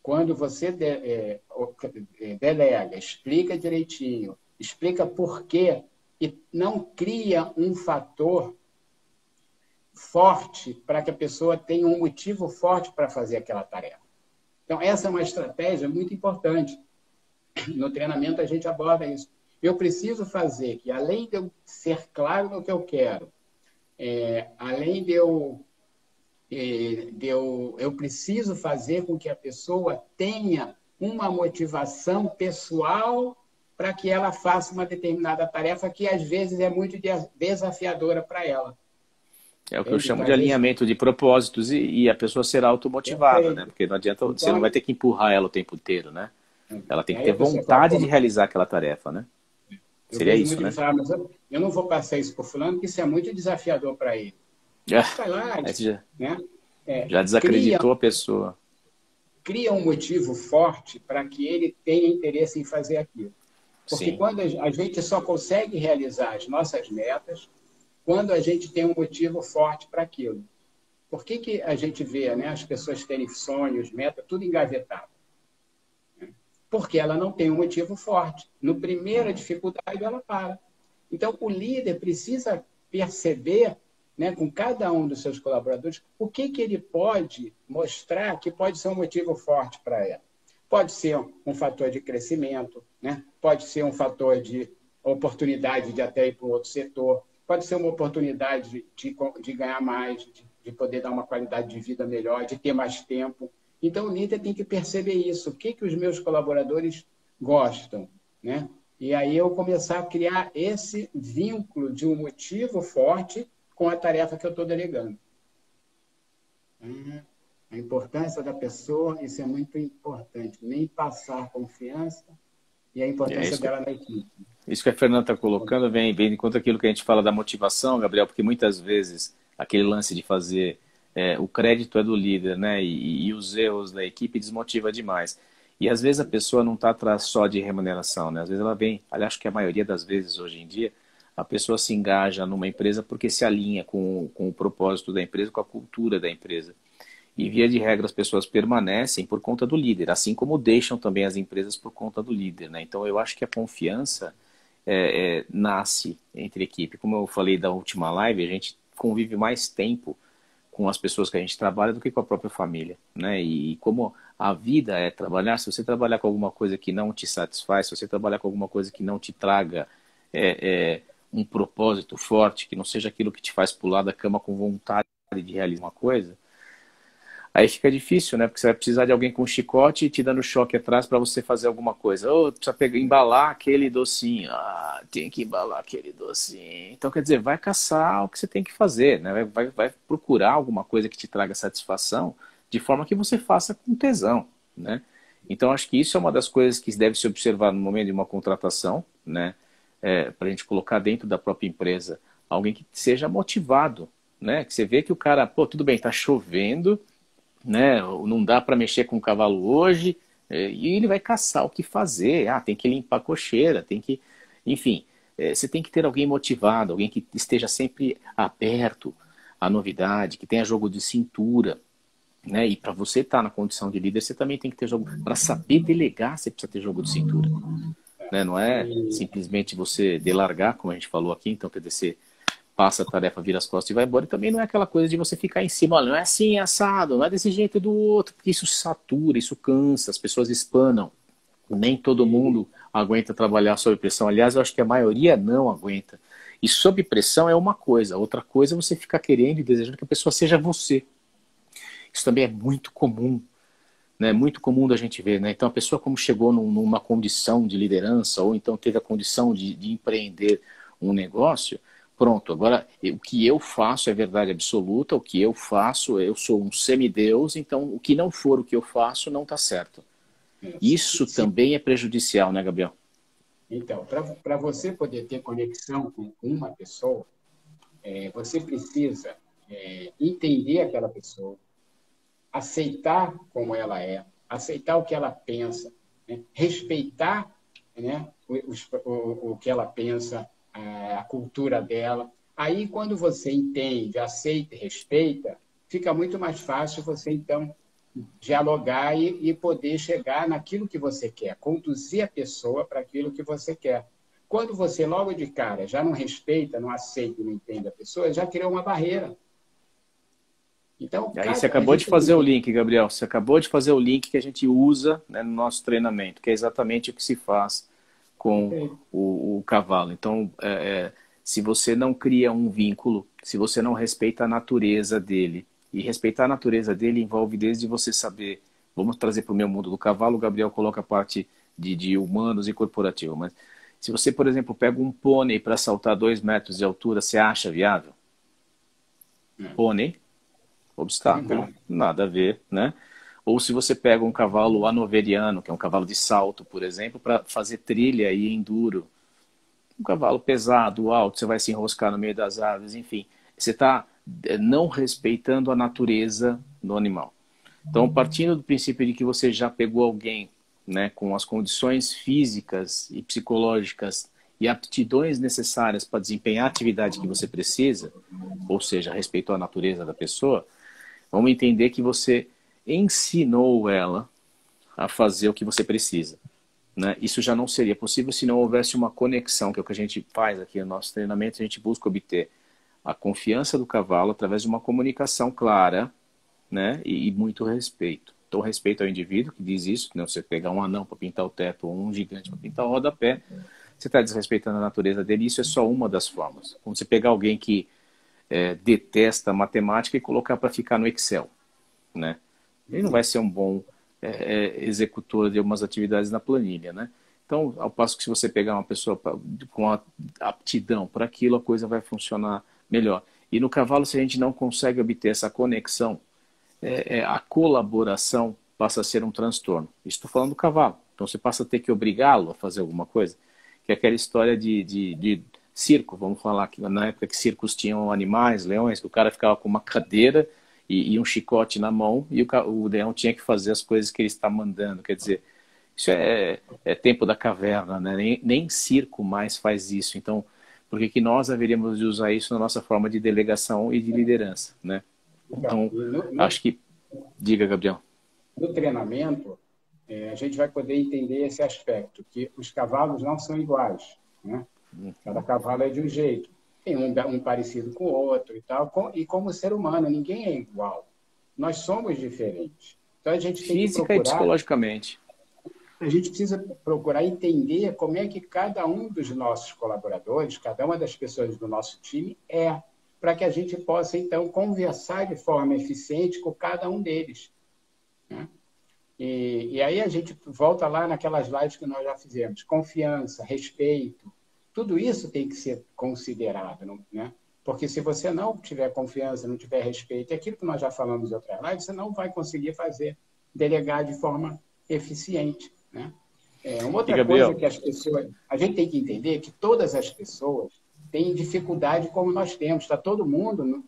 quando você delega, explica direitinho, explica porquê e não cria um fator forte para que a pessoa tenha um motivo forte para fazer aquela tarefa. Então, essa é uma estratégia muito importante. No treinamento, a gente aborda isso. Eu preciso fazer que, além de eu ser claro no que eu quero, além de eu preciso fazer com que a pessoa tenha uma motivação pessoal para que ela faça uma determinada tarefa que, às vezes, é muito desafiadora para ela. É o que eu chamo de alinhamento de propósitos e a pessoa ser automotivada, né? Porque não adianta, você não vai ter que empurrar ela o tempo inteiro, né? Ela tem que ter vontade de realizar aquela tarefa, né? Seria isso, né? Falar, mas eu não vou passar isso para o fulano, porque isso é muito desafiador para ele. Vai lá, já desacreditou a pessoa. Cria um motivo forte para que ele tenha interesse em fazer aquilo. Porque quando a gente só consegue realizar as nossas metas quando a gente tem um motivo forte para aquilo. Por que a gente vê, né, as pessoas terem sonhos, metas, tudo engavetado? Porque ela não tem um motivo forte. No primeira dificuldade, ela para. Então, o líder precisa perceber, né, com cada um dos seus colaboradores, o que ele pode mostrar que pode ser um motivo forte para ela. Pode ser um fator de crescimento, né? Pode ser um fator de oportunidade de até ir para um outro setor, pode ser uma oportunidade de ganhar mais, de poder dar uma qualidade de vida melhor, de ter mais tempo. Então, o líder tem que perceber isso. O que os meus colaboradores gostam, né? E aí eu começar a criar esse vínculo de um motivo forte com a tarefa que eu estou delegando. A importância da pessoa, isso é muito importante. Nem passar confiança e a importância dela na equipe. Isso que a Fernanda está colocando vem de conta aquilo que a gente fala da motivação, Gabriel, porque muitas vezes aquele lance de fazer o crédito é do líder, né? E os erros da equipe desmotiva demais. E às vezes a pessoa não está atrás só de remuneração, né? Às vezes ela vem, aliás, acho que a maioria das vezes hoje em dia, a pessoa se engaja numa empresa porque se alinha com o propósito da empresa, com a cultura da empresa. E via de regra as pessoas permanecem por conta do líder, assim como deixam também as empresas por conta do líder, né? Então eu acho que a confiança nasce entre equipe. Como eu falei da última live, a gente convive mais tempo com as pessoas que a gente trabalha do que com a própria família, né? E como a vida é trabalhar, se você trabalhar com alguma coisa que não te satisfaz, se você trabalhar com alguma coisa que não te traga um propósito forte, que não seja aquilo que te faz pular da cama com vontade de realizar uma coisa, aí fica difícil, né? Porque você vai precisar de alguém com um chicote te dando choque atrás para você fazer alguma coisa. Ou precisa embalar aquele docinho. Ah, tem que embalar aquele docinho. Então, quer dizer, vai caçar o que você tem que fazer, né? Vai procurar alguma coisa que te traga satisfação de forma que você faça com tesão, né? Então, acho que isso é uma das coisas que deve se observar no momento de uma contratação, né? Para a gente colocar dentro da própria empresa alguém que seja motivado, né? Que você vê que o cara, pô, tudo bem, está chovendo, né? Não dá para mexer com o cavalo hoje, e ele vai caçar o que fazer. Ah, tem que limpar a cocheira, tem que... Enfim, você tem que ter alguém motivado, alguém que esteja sempre aberto à novidade, que tenha jogo de cintura, né? E para você estar na condição de líder, você também tem que ter jogo... Para saber delegar, você precisa ter jogo de cintura, né? Não é simplesmente você delargar, como a gente falou aqui. Então, quer dizer, você passa a tarefa, vira as costas e vai embora. E também não é aquela coisa de você ficar em cima, olha, não é assim, é assado, não é desse jeito do outro, porque isso satura, isso cansa, as pessoas espanam. Nem todo mundo aguenta trabalhar sob pressão. Aliás, eu acho que a maioria não aguenta. E sob pressão é uma coisa, outra coisa é você ficar querendo e desejando que a pessoa seja você. Isso também é muito comum, né? Muito comum da gente ver, né? Então a pessoa, como chegou numa condição de liderança, ou então teve a condição de empreender um negócio, pronto, agora o que eu faço é verdade absoluta, o que eu faço, eu sou um semideus, então o que não for o que eu faço não está certo. Isso também é prejudicial, né, Gabriel? Então, para você poder ter conexão com uma pessoa, você precisa entender aquela pessoa, aceitar como ela é, aceitar o que ela pensa, né? Respeitar, né, o que ela pensa, a cultura dela. Aí, quando você entende, aceita e respeita, fica muito mais fácil você, então, dialogar e poder chegar naquilo que você quer, conduzir a pessoa para aquilo que você quer. Quando você, logo de cara, já não respeita, não aceita e não entende a pessoa, já criou uma barreira. Então, Aí você acabou de fazer o link, Gabriel. Você acabou de fazer o link que a gente usa, né, no nosso treinamento, que é exatamente o que se faz com o cavalo. Então, se você não cria um vínculo, se você não respeita a natureza dele, e respeitar a natureza dele envolve desde você saber, vamos trazer para o meu mundo do cavalo, o Gabriel coloca a parte de humanos e corporativo, mas se você, por exemplo, pega um pônei para saltar 2 metros de altura, você acha viável? Pônei? Obstáculo, nada a ver, né? Ou se você pega um cavalo hanoveriano, que é um cavalo de salto, por exemplo, para fazer trilha e enduro, um cavalo pesado, alto, você vai se enroscar no meio das árvores, enfim, você está não respeitando a natureza do animal. Então, partindo do princípio de que você já pegou alguém, né, com as condições físicas e psicológicas e aptidões necessárias para desempenhar a atividade que você precisa, ou seja, respeitou a natureza da pessoa, vamos entender que você ensinou ela a fazer o que você precisa, né? Isso já não seria possível se não houvesse uma conexão, que é o que a gente faz aqui no nosso treinamento. A gente busca obter a confiança do cavalo através de uma comunicação clara, né? E muito respeito. Então, respeito ao indivíduo que diz isso, né? Você pegar um anão para pintar o teto ou um gigante para pintar o rodapé, você está desrespeitando a natureza dele. Isso é só uma das formas. Quando você pegar alguém que detesta matemática e colocar para ficar no Excel, né? Ele não vai ser um bom executor de algumas atividades na planilha, né? Então, ao passo que se você pegar uma pessoa com a aptidão para aquilo, a coisa vai funcionar melhor. E no cavalo, se a gente não consegue obter essa conexão, a colaboração passa a ser um transtorno. Estou falando do cavalo. Então, você passa a ter que obrigá-lo a fazer alguma coisa, que é aquela história de circo, vamos falar que na época que circos tinham animais, leões, que o cara ficava com uma cadeira e um chicote na mão e o leão tinha que fazer as coisas que ele está mandando. Quer dizer, isso é tempo da caverna, né? Nem circo mais faz isso. Então, por que nós haveríamos de usar isso na nossa forma de delegação e de liderança, né? Então, acho que... Diga, Gabriel. No treinamento, a gente vai poder entender esse aspecto, que os cavalos não são iguais, né? Cada cavalo é de um jeito. tem um parecido com o outro e tal. E como ser humano, ninguém é igual. Nós somos diferentes. Então a gente tem que Física e procurar, psicologicamente. a gente precisa procurar entender como é que cada um dos nossos colaboradores, cada uma das pessoas do nosso time para que a gente possa, então, conversar de forma eficiente com cada um deles, né? E aí a gente volta lá naquelas lives que nós já fizemos. Confiança, respeito, tudo isso tem que ser considerado, né? Porque se você não tiver confiança, não tiver respeito, é aquilo que nós já falamos em outras lives, você não vai conseguir delegar de forma eficiente, né? Uma E, outra coisa Gabriel, que a gente tem que entender que todas as pessoas têm dificuldade como nós temos, está todo mundo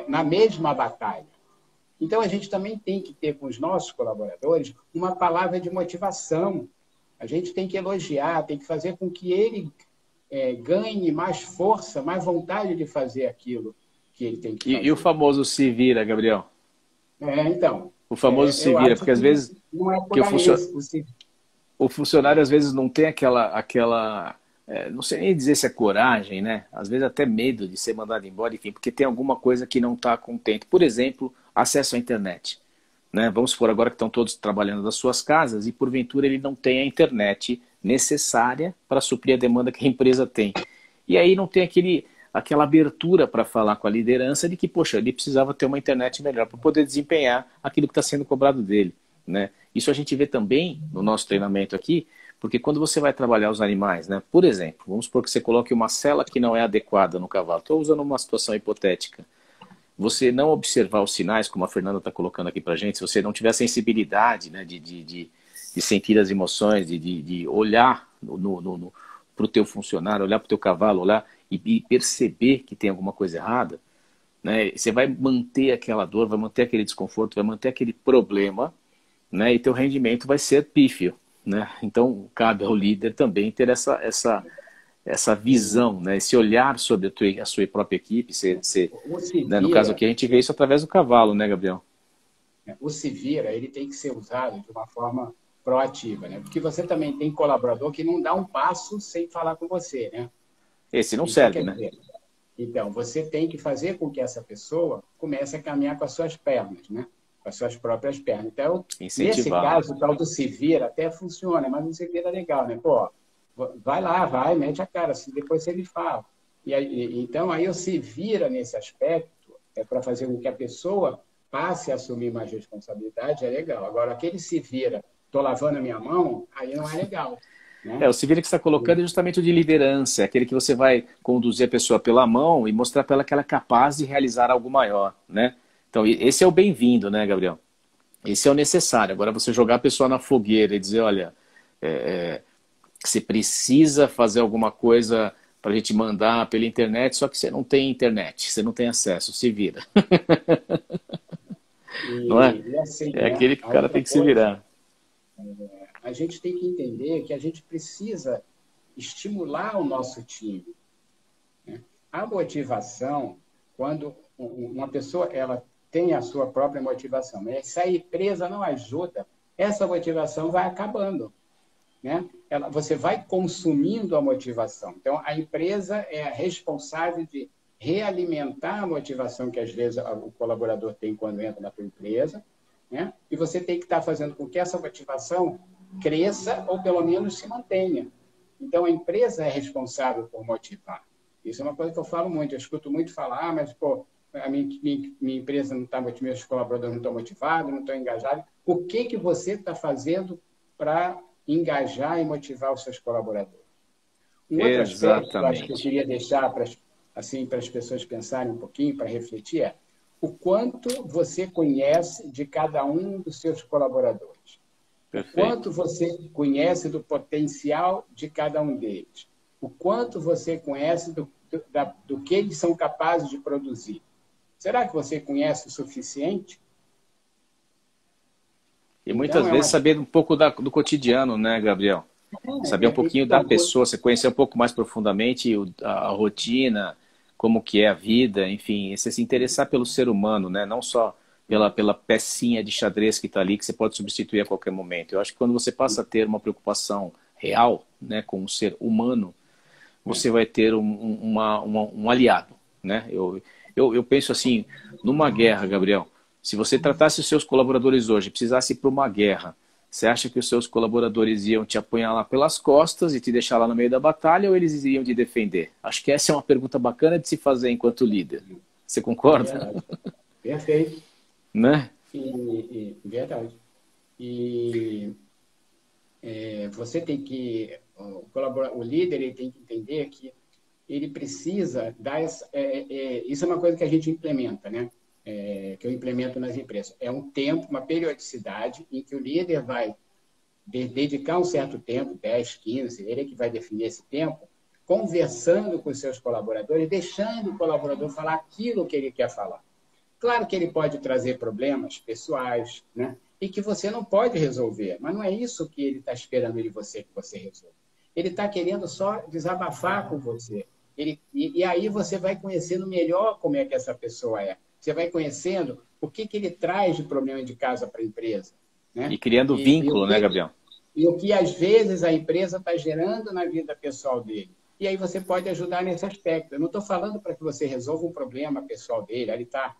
na mesma batalha. Então, a gente também tem que ter com os nossos colaboradores uma palavra de motivação. A gente tem que elogiar, tem que fazer com que ele ganhe mais força, mais vontade de fazer aquilo que ele tem que fazer. e o famoso se vira, Gabriel? Então, O famoso se eu vira, acho porque às que vezes não é por que aí o funcionário às vezes não tem aquela não sei nem dizer se é coragem, né? Às vezes até medo de ser mandado embora, enfim, porque tem alguma coisa que não está contente. Por exemplo, acesso à internet, né? Vamos supor agora que estão todos trabalhando das suas casas e porventura ele não tem a internet necessária para suprir a demanda que a empresa tem. E aí não tem aquela abertura para falar com a liderança de que, poxa, ele precisava ter uma internet melhor para poder desempenhar aquilo que está sendo cobrado dele, né? Isso a gente vê também no nosso treinamento aqui, porque quando você vai trabalhar os animais, né? Por exemplo, vamos supor que você coloque uma sela que não é adequada no cavalo. Estou usando uma situação hipotética. Você não observar os sinais, como a Fernanda está colocando aqui para gente, se você não tiver sensibilidade, né, de sentir as emoções, de olhar para o teu funcionário, olhar para o teu cavalo, olhar e perceber que tem alguma coisa errada, né, você vai manter aquela dor, vai manter aquele desconforto, vai manter aquele problema, né, e teu rendimento vai ser pífio, né? Então, cabe ao líder também ter essa visão, né, esse olhar sobre a sua própria equipe, o se né, no caso vira, aqui a gente vê isso através do cavalo, né, Gabriel? o se vira, ele tem que ser usado de uma forma proativa, né? Porque você também tem colaborador que não dá um passo sem falar com você, né? Esse não Então, serve, quer né? dizer, então, você tem que fazer com que essa pessoa comece a caminhar com as suas pernas, né? Com as suas próprias pernas. Então, nesse Incentivar, né? caso, o tal do se vira até funciona, mas não se vira legal, né? Pô, vai lá, vai, mete a cara, depois ele fala. Então, aí o se vira nesse aspecto para fazer com que a pessoa passe a assumir mais responsabilidade, é legal. Agora, aquele se vira, estou lavando a minha mão, aí não é legal, né? O se vira que você está colocando é justamente o de liderança, é aquele que você vai conduzir a pessoa pela mão e mostrar para ela que ela é capaz de realizar algo maior, né? Então, esse é o bem-vindo, né, Gabriel? Esse é o necessário. Agora, você jogar a pessoa na fogueira e dizer, olha, você precisa fazer alguma coisa para a gente mandar pela internet, só que você não tem internet, você não tem acesso, se vira. Não é? E assim, É né? aquele que o A cara outra tem que se coisa, virar. a gente tem que entender que a gente precisa estimular o nosso time, né? A motivação, quando uma pessoa ela tem a sua própria motivação, né? Se a empresa não ajuda, essa motivação vai acabando, né? Você vai consumindo a motivação. Então, a empresa é a responsável de realimentar a motivação que, às vezes, o colaborador tem quando entra na tua empresa, né? E você tem que estar fazendo com que essa motivação cresça ou, pelo menos, se mantenha. Então, a empresa é responsável por motivar. Isso é uma coisa que eu falo muito. Eu escuto muito falar, mas, pô, a minha empresa não está motivada, meus colaboradores não estão motivados, não estão engajados. O que você está fazendo para engajar e motivar os seus colaboradores? Um outro aspecto que eu acho que eu Exatamente. queria deixar para as pessoas pensarem um pouquinho, para refletir, é o quanto você conhece de cada um dos seus colaboradores. O Perfeito. quanto você conhece do potencial de cada um deles. O quanto você conhece do que eles são capazes de produzir. Será que você conhece o suficiente? E muitas Então, vezes saber um pouco do cotidiano, né, Gabriel? Saber um pouquinho da então, pessoa, você conhecer um pouco mais profundamente a rotina, como que é a vida, enfim, você se interessar pelo ser humano, né? Não só pela pecinha de xadrez que está ali, que você pode substituir a qualquer momento. Eu acho que quando você passa a ter uma preocupação real, né, com o ser humano, você vai ter um aliado, né? Eu penso assim, numa guerra, Gabriel, se você tratasse os seus colaboradores hoje, precisasse ir para uma guerra, você acha que os seus colaboradores iam te apunhalar pelas costas e te deixar lá no meio da batalha ou eles iriam te defender? Acho que essa é uma pergunta bacana de se fazer enquanto líder. Você concorda? Perfeito. Né? Verdade. E você tem que... O líder ele tem que entender que ele precisa dar... isso é uma coisa que a gente implementa, né? Que eu implemento nas empresas. É um tempo, uma periodicidade em que o líder vai dedicar um certo tempo, 10, 15, ele é que vai definir esse tempo, conversando com os seus colaboradores, deixando o colaborador falar aquilo que ele quer falar. Claro que ele pode trazer problemas pessoais, né? E que você não pode resolver, mas não é isso que ele está esperando de você que você resolva. Ele está querendo só desabafar com você. E aí você vai conhecendo melhor como é que essa pessoa é. Você vai conhecendo o que ele traz de problema de casa para a empresa. Né? E criando vínculo, né, Gabriel? E o que, às vezes, a empresa está gerando na vida pessoal dele. E aí você pode ajudar nesse aspecto. Eu não estou falando para que você resolva um problema pessoal dele. Ele está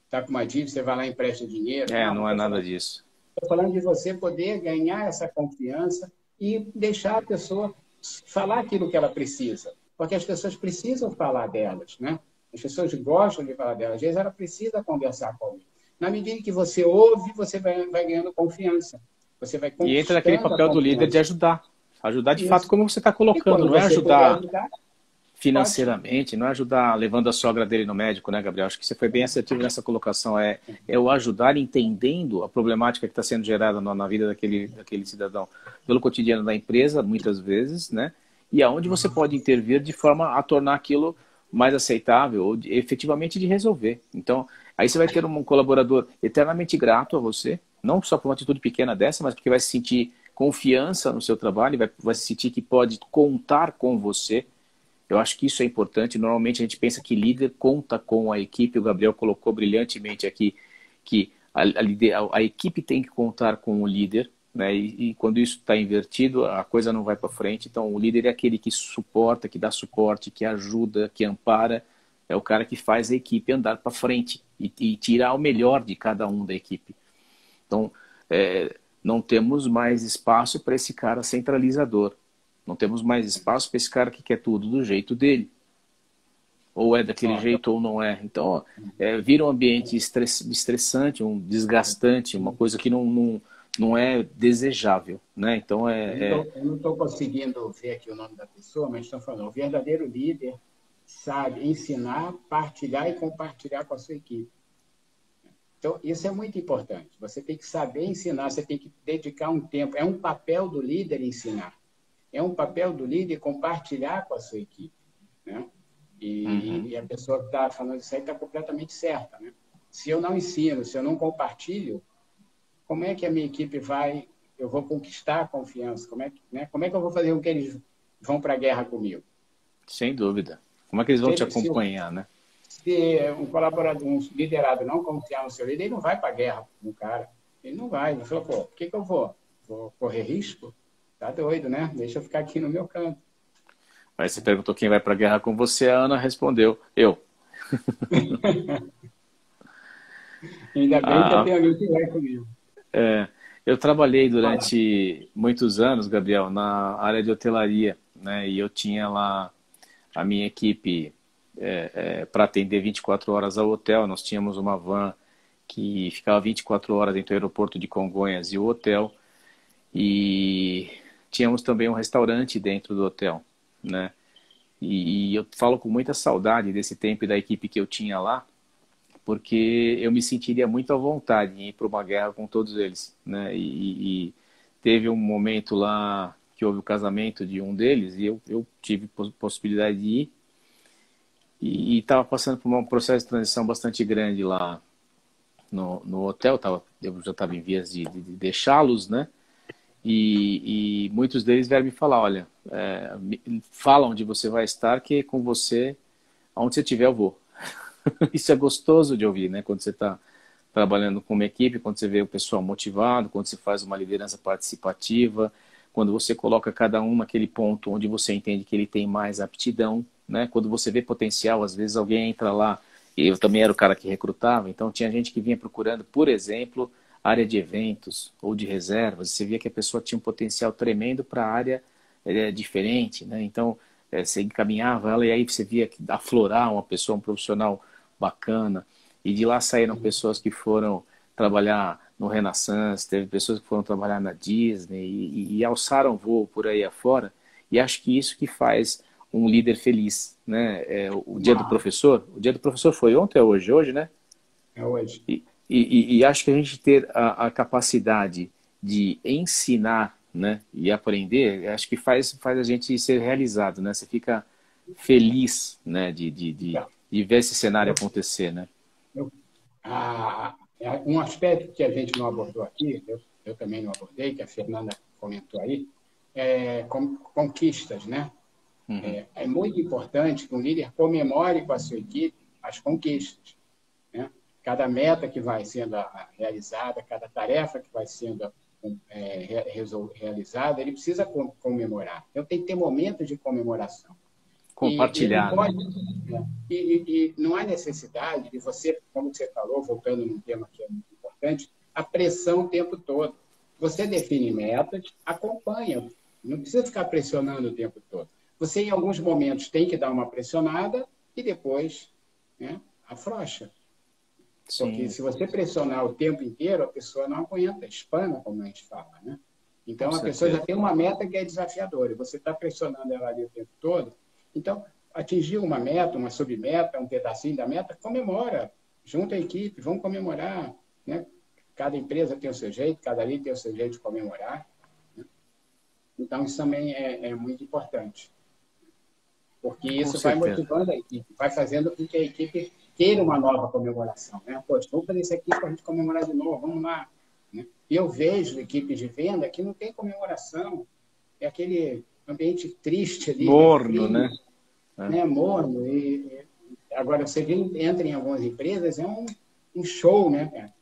com uma dívida, você vai lá e empresta dinheiro. Não é nada disso. Estou falando de você poder ganhar essa confiança e deixar a pessoa falar aquilo que ela precisa. Porque as pessoas precisam falar delas, né? As pessoas gostam de falar delas. Às vezes ela precisa conversar com alguém. Na medida que você ouve, você vai ganhando confiança. Você vai e entra naquele papel do líder de ajudar. Ajudar de fato como você está colocando. Não é ajudar financeiramente, não é ajudar levando a sogra dele no médico, né, Gabriel? Acho que você foi bem assertivo nessa colocação. É o ajudar entendendo a problemática que está sendo gerada na vida daquele cidadão pelo cotidiano da empresa, muitas vezes, né? E aonde você pode intervir de forma a tornar aquilo mais aceitável ou efetivamente de resolver. Então, aí você vai ter um colaborador eternamente grato a você, não só por uma atitude pequena dessa, mas porque vai se sentir confiança no seu trabalho, vai se sentir que pode contar com você. Eu acho que isso é importante. Normalmente a gente pensa que líder conta com a equipe. O Gabriel colocou brilhantemente aqui que a equipe tem que contar com o líder, né? E quando isso está invertido, a coisa não vai para frente. Então o líder é aquele que suporta, que dá suporte, que ajuda, que ampara. É o cara que faz a equipe andar para frente e tirar o melhor de cada um da equipe. Então não temos mais espaço para esse cara centralizador. Não temos mais espaço para esse cara que quer tudo do jeito dele. Ou é daquele jeito ou não é. Então, vira um ambiente estressante, um desgastante, uma coisa que não é desejável. Né? Então, Eu não estou conseguindo ver aqui o nome da pessoa, mas estão falando, o verdadeiro líder sabe ensinar, partilhar e compartilhar com a sua equipe. Então, isso é muito importante. Você tem que saber ensinar, você tem que dedicar um tempo. É um papel do líder ensinar. É um papel do líder compartilhar com a sua equipe. Né? E a pessoa que está falando isso aí está completamente certa. Né? Se eu não ensino, se eu não compartilho, como é que a minha equipe eu vou conquistar a confiança? Como é que eu vou fazer com que eles vão para a guerra comigo? Sem dúvida. Como é que eles vão te acompanhar, né? Se um colaborador, um liderado não confiar no seu líder, ele não vai para a guerra com o cara. Ele não vai. Ele falou, por que eu vou? Vou correr risco? Tá doido, né? Deixa eu ficar aqui no meu canto. Aí você perguntou quem vai para a guerra com você, a Ana respondeu, eu. Ainda bem que eu tenho alguém que vai comigo. Eu trabalhei durante muitos anos, Gabriel, na área de hotelaria, né? E eu tinha lá a minha equipe para atender 24 horas ao hotel. Nós tínhamos uma van que ficava 24 horas entre o aeroporto de Congonhas e o hotel. E tínhamos também um restaurante dentro do hotel, né? E eu falo com muita saudade desse tempo e da equipe que eu tinha lá, porque eu me sentiria muito à vontade em ir para uma guerra com todos eles, né? E teve um momento lá que houve o casamento de um deles e eu tive possibilidade de ir e estava passando por um processo de transição bastante grande lá no hotel. Eu já estava em vias de deixá-los, né? E muitos deles vieram me falar, olha, fala onde você vai estar, que com você, aonde você estiver eu vou. Isso é gostoso de ouvir, né? Quando você está trabalhando com uma equipe, quando você vê o pessoal motivado, quando você faz uma liderança participativa, quando você coloca cada um naquele ponto onde você entende que ele tem mais aptidão, né? Quando você vê potencial, às vezes alguém entra lá, e eu também era o cara que recrutava, então tinha gente que vinha procurando, por exemplo, área de eventos ou de reservas, você via que a pessoa tinha um potencial tremendo para a área diferente, né? Então, você encaminhava ela e aí você via que aflorar uma pessoa, um profissional bacana, e de lá saíram pessoas que foram trabalhar no Renaissance, teve pessoas que foram trabalhar na Disney e alçaram voo por aí afora, e acho que isso que faz um líder feliz, né? O dia do professor, o dia do professor foi ontem ou hoje? Hoje, né? É hoje. E acho que a gente ter a capacidade de ensinar, né, e aprender, acho que faz a gente ser realizado, né? Você fica feliz, né, de ver esse cenário acontecer, né? Eu, um aspecto que a gente não abordou aqui, eu também não abordei, que a Fernanda comentou aí, é conquistas, né? Uhum. É muito importante que um líder comemore com a sua equipe as conquistas, né? Cada meta que vai sendo realizada, cada tarefa que vai sendo realizada, ele precisa comemorar. Então, tem que ter momentos de comemoração. E não Compartilhar, né? pode, e não há necessidade de você, como você falou, voltando num tema que é muito importante, a pressão o tempo todo. Você define metas, acompanha, não precisa ficar pressionando o tempo todo. Você, em alguns momentos, tem que dar uma pressionada e depois, né, afrouxa. Porque Sim, se você pressionar o tempo inteiro, a pessoa não aguenta, espana, como a gente fala, né? com Então, a pessoa já certeza. tem uma meta que é desafiadora, e você está pressionando ela ali o tempo todo. Então, atingir uma meta, uma submeta, um pedacinho da meta, comemora. Junta a equipe, vamos comemorar, né? Cada empresa tem o seu jeito, cada líder tem o seu jeito de comemorar, né? Então, isso também é muito importante, porque Com isso vai certeza. motivando a equipe, vai fazendo com que a equipe queira uma nova comemoração, né? Poxa, vamos fazer isso aqui para a gente comemorar de novo, vamos lá, né? E eu vejo equipes de venda que não tem comemoração, é aquele ambiente triste ali, né? Morno, Frio, né? É. né? Morno. Agora, você entra em algumas empresas, é um show, né, cara?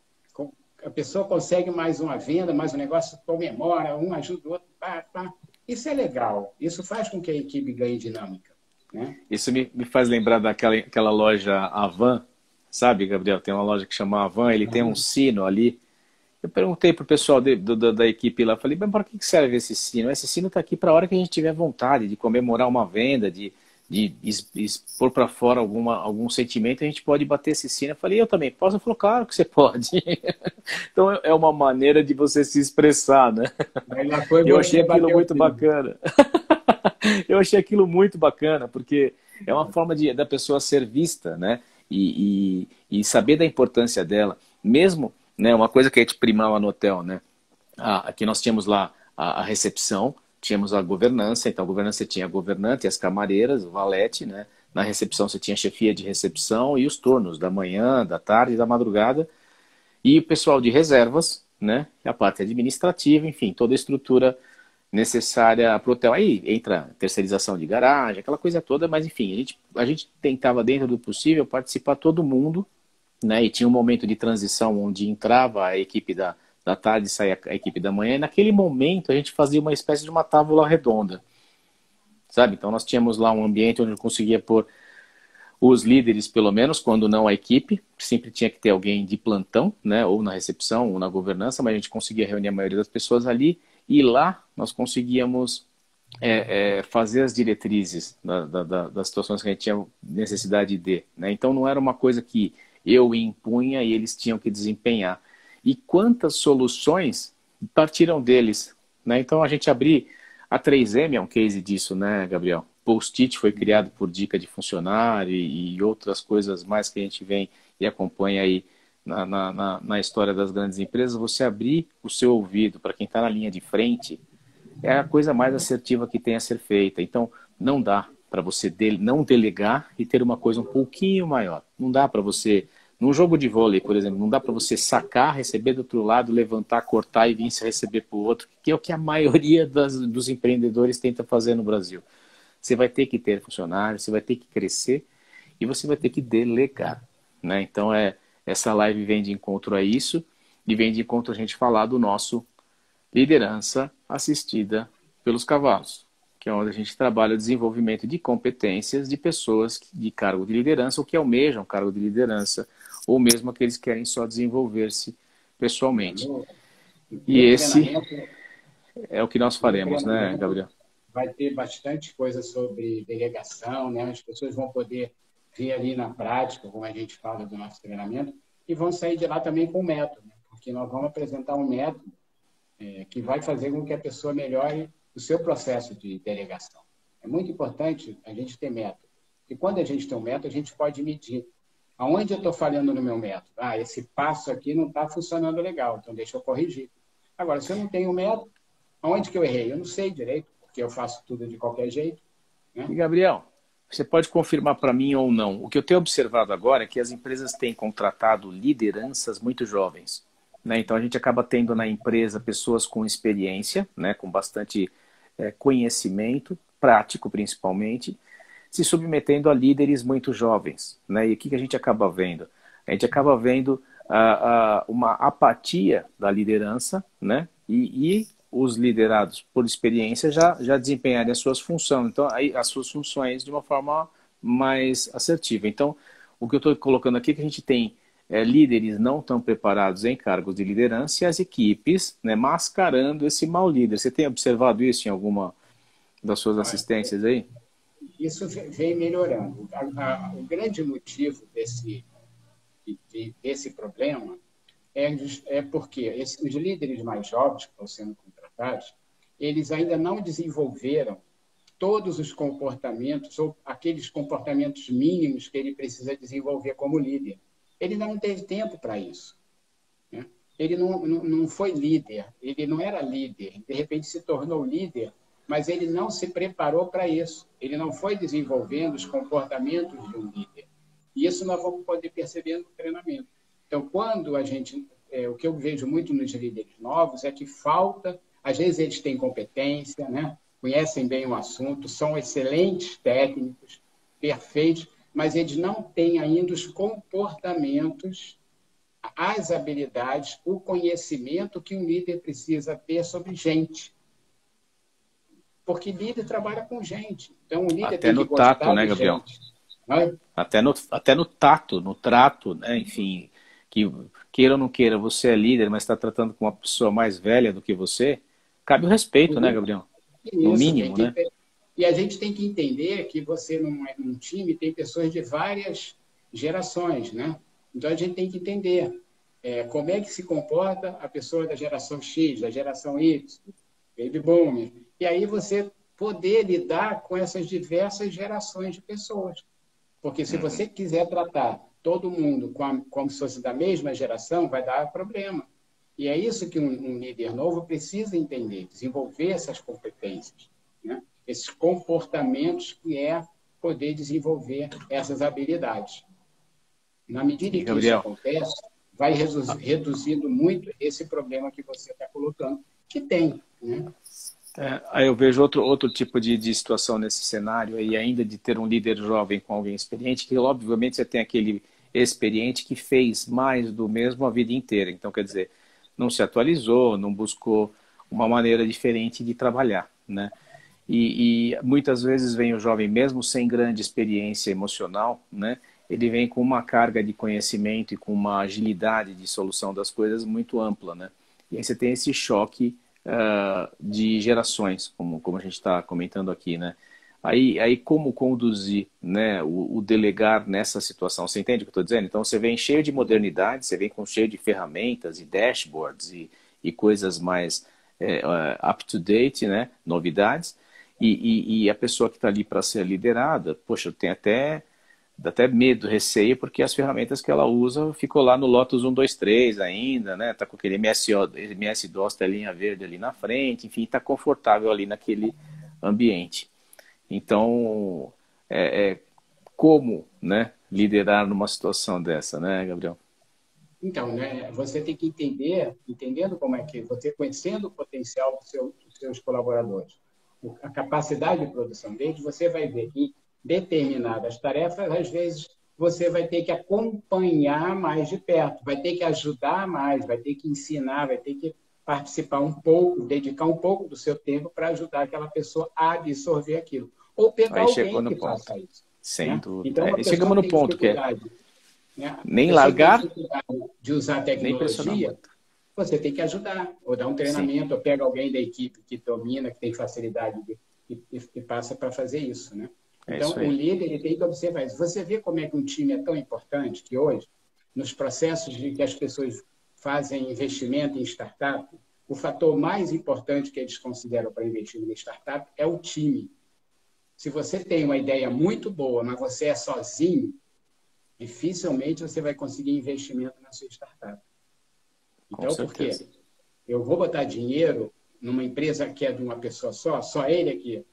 A pessoa consegue mais uma venda, mais um negócio, comemora, um ajuda o outro, pá, pá. Isso é legal, isso faz com que a equipe ganhe dinâmica, né? Isso me faz lembrar daquela loja Avan, sabe, Gabriel? Tem uma loja que chama Avan, ele tem um sino ali. Eu perguntei pro pessoal da equipe lá, falei, mas para que serve esse sino? Esse sino está aqui para a hora que a gente tiver vontade de comemorar uma venda, de expor para fora algum sentimento, a gente pode bater esse sino. Eu falei, eu também posso? Ele falou, claro que você pode. Então é uma maneira de você se expressar, né? Aí lá foi Eu achei você aquilo bateu o muito sino. bacana. Eu achei aquilo muito bacana, porque é uma forma da pessoa ser vista, né? E saber da importância dela. Mesmo, né? Uma coisa que a gente primava no hotel, né? Aqui nós tínhamos lá a recepção, tínhamos a governança, então a governança tinha a governante, as camareiras, o valete, né? Na recepção você tinha a chefia de recepção e os turnos da manhã, da tarde e da madrugada. E o pessoal de reservas, né? A parte administrativa, enfim, toda a estrutura necessária para o hotel. Aí entra terceirização de garagem, aquela coisa toda, mas enfim, a gente tentava, dentro do possível, participar todo mundo, né? E tinha um momento de transição onde entrava a equipe da tarde e saía a equipe da manhã, e naquele momento a gente fazia uma espécie de uma tábua redonda, sabe? Então nós tínhamos lá um ambiente onde eu conseguia pôr os líderes, pelo menos, quando não a equipe, sempre tinha que ter alguém de plantão, né, ou na recepção, ou na governança, mas a gente conseguia reunir a maioria das pessoas ali, e lá nós conseguíamos fazer as diretrizes das situações que a gente tinha necessidade de, né? Então não era uma coisa que eu impunha e eles tinham que desempenhar. E quantas soluções partiram deles, né? Então a gente abrir a 3M é um case disso, né, Gabriel? Post-it foi criado por dica de funcionário e outras coisas mais que a gente vem e acompanha aí na história das grandes empresas. Você abrir o seu ouvido para quem está na linha de frente é a coisa mais assertiva que tem a ser feita. Então, não dá para você não delegar e ter uma coisa um pouquinho maior. Não dá para você, num jogo de vôlei, por exemplo, não dá para você sacar, receber do outro lado, levantar, cortar e vir se receber para o outro, que é o que a maioria dos empreendedores tenta fazer no Brasil. Você vai ter que ter funcionários, você vai ter que crescer e você vai ter que delegar, né? Então, essa live vem de encontro a isso e vem de encontro a gente falar do nosso liderança assistida pelos cavalos, que é onde a gente trabalha o desenvolvimento de competências de pessoas de cargo de liderança ou que almejam cargo de liderança, ou mesmo aqueles que querem só desenvolver-se pessoalmente. No, E no esse treinamento, é o que nós no faremos, né, treinamento Gabriel? vai ter bastante coisa sobre delegação, né? As pessoas vão poder ver ali na prática, como a gente fala do nosso treinamento, e vão sair de lá também com método, né? Porque nós vamos apresentar um método que vai fazer com que a pessoa melhore o seu processo de delegação. É muito importante a gente ter método. E quando a gente tem um método, a gente pode medir. Aonde eu estou falhando no meu método? Ah, esse passo aqui não está funcionando legal, então deixa eu corrigir. Agora, se eu não tenho método, aonde que eu errei? Eu não sei direito, porque eu faço tudo de qualquer jeito. Né? E, Gabriel, você pode confirmar para mim ou não. O que eu tenho observado agora é que as empresas têm contratado lideranças muito jovens. Né? Então, a gente acaba tendo na empresa pessoas com experiência, né? Com bastante conhecimento, prático principalmente, se submetendo a líderes muito jovens. Né? E o que a gente acaba vendo? A gente acaba vendo uma apatia da liderança, né? E os liderados por experiência já desempenharem as suas funções, então aí, as suas funções de uma forma mais assertiva. Então, o que eu estou colocando aqui é que a gente tem líderes não tão preparados em cargos de liderança e as equipes, né, mascarando esse mau líder. Você tem observado isso em alguma das suas assistências aí? Isso vem melhorando. O grande motivo desse problema porque os líderes mais jovens que estão sendo contratados, eles ainda não desenvolveram todos os comportamentos ou aqueles comportamentos mínimos que ele precisa desenvolver como líder. Ele não teve tempo para isso. Né? Ele não foi líder, ele não era líder, de repente se tornou líder, mas ele não se preparou para isso. Ele não foi desenvolvendo os comportamentos de um líder. E isso nós vamos poder perceber no treinamento. Então, quando a gente... o que eu vejo muito nos líderes novos é que falta... Às vezes eles têm competência, né? Conhecem bem o assunto, são excelentes técnicos, perfeitos, mas eles não têm ainda os comportamentos, as habilidades, o conhecimento que um líder precisa ter sobre gente. Porque líder trabalha com gente. Então, o líder Até tem que no tato, gostar né, de Gabriel? gente. Né? Até no tato, no trato, né? Enfim, que queira ou não queira, você é líder, mas está tratando com uma pessoa mais velha do que você, cabe o respeito, né, Gabriel? No Isso, tem mínimo, que né? ter. E a gente tem que entender que você, num time, tem pessoas de várias gerações, né? Então, a gente tem que entender como é que se comporta a pessoa da geração X, da geração Y, Baby Boomer. E aí você poder lidar com essas diversas gerações de pessoas. Porque se você quiser tratar todo mundo como se fosse da mesma geração, vai dar problema. E é isso que um líder novo precisa entender, desenvolver essas competências, né? Esses comportamentos que é poder desenvolver essas habilidades. Na medida E, em que isso Gabriel, acontece, vai reduzindo muito esse problema que você está colocando, que tem, né? aí eu vejo outro tipo de situação nesse cenário aí, ainda de ter um líder jovem com alguém experiente, que obviamente você tem aquele experiente que fez mais do mesmo a vida inteira. Então, quer dizer, não se atualizou, não buscou uma maneira diferente de trabalhar, né? E muitas vezes vem o jovem mesmo sem grande experiência emocional, né? Ele vem com uma carga de conhecimento e com uma agilidade de solução das coisas muito ampla, né? E aí você tem esse choque de gerações, como a gente está comentando aqui, né? Aí como conduzir, né, o delegar nessa situação? Você entende o que eu estou dizendo? Então você vem cheio de modernidade, você vem cheio de ferramentas e dashboards e coisas mais up-to-date, né, novidades, e a pessoa que está ali para ser liderada, poxa, tem dá até medo, receio, porque as ferramentas que ela usa ficou lá no Lotus 1, 2, 3 ainda, né? Tá com aquele MS-DOS, telinha verde ali na frente, enfim, está confortável ali naquele ambiente. Então, como, né, liderar numa situação dessa, né, Gabriel? Então, né, você tem que entendendo como é que você conhecendo o potencial dos seus colaboradores, a capacidade de produção deles, você vai ver que determinadas tarefas, às vezes, você vai ter que acompanhar mais de perto, vai ter que ajudar mais, vai ter que ensinar, vai ter que participar um pouco, dedicar um pouco do seu tempo para ajudar aquela pessoa a absorver aquilo. Ou pegar Aí chegou alguém no que ponto. faça isso. Sem Né? dúvida. Então, uma E pessoa chegamos que no tem ponto que é dificuldade, né? A nem pessoa que tem largar, dificuldade de usar a nem pressionar tecnologia, muito. você tem que ajudar, ou dar um Sim, treinamento, ou pega alguém da equipe que domina, que tem facilidade e passa para fazer isso. Né? é isso Então, o aí. líder ele tem que observar isso. Você vê como é que um time é tão importante que hoje, nos processos de que as pessoas fazem investimento em startup, o fator mais importante que eles consideram para investir em startup é o time. Se você tem uma ideia muito boa, mas você é sozinho, dificilmente você vai conseguir investimento na sua startup. Com Então, por quê? certeza. Eu vou botar dinheiro numa empresa que é de uma pessoa só ele aqui.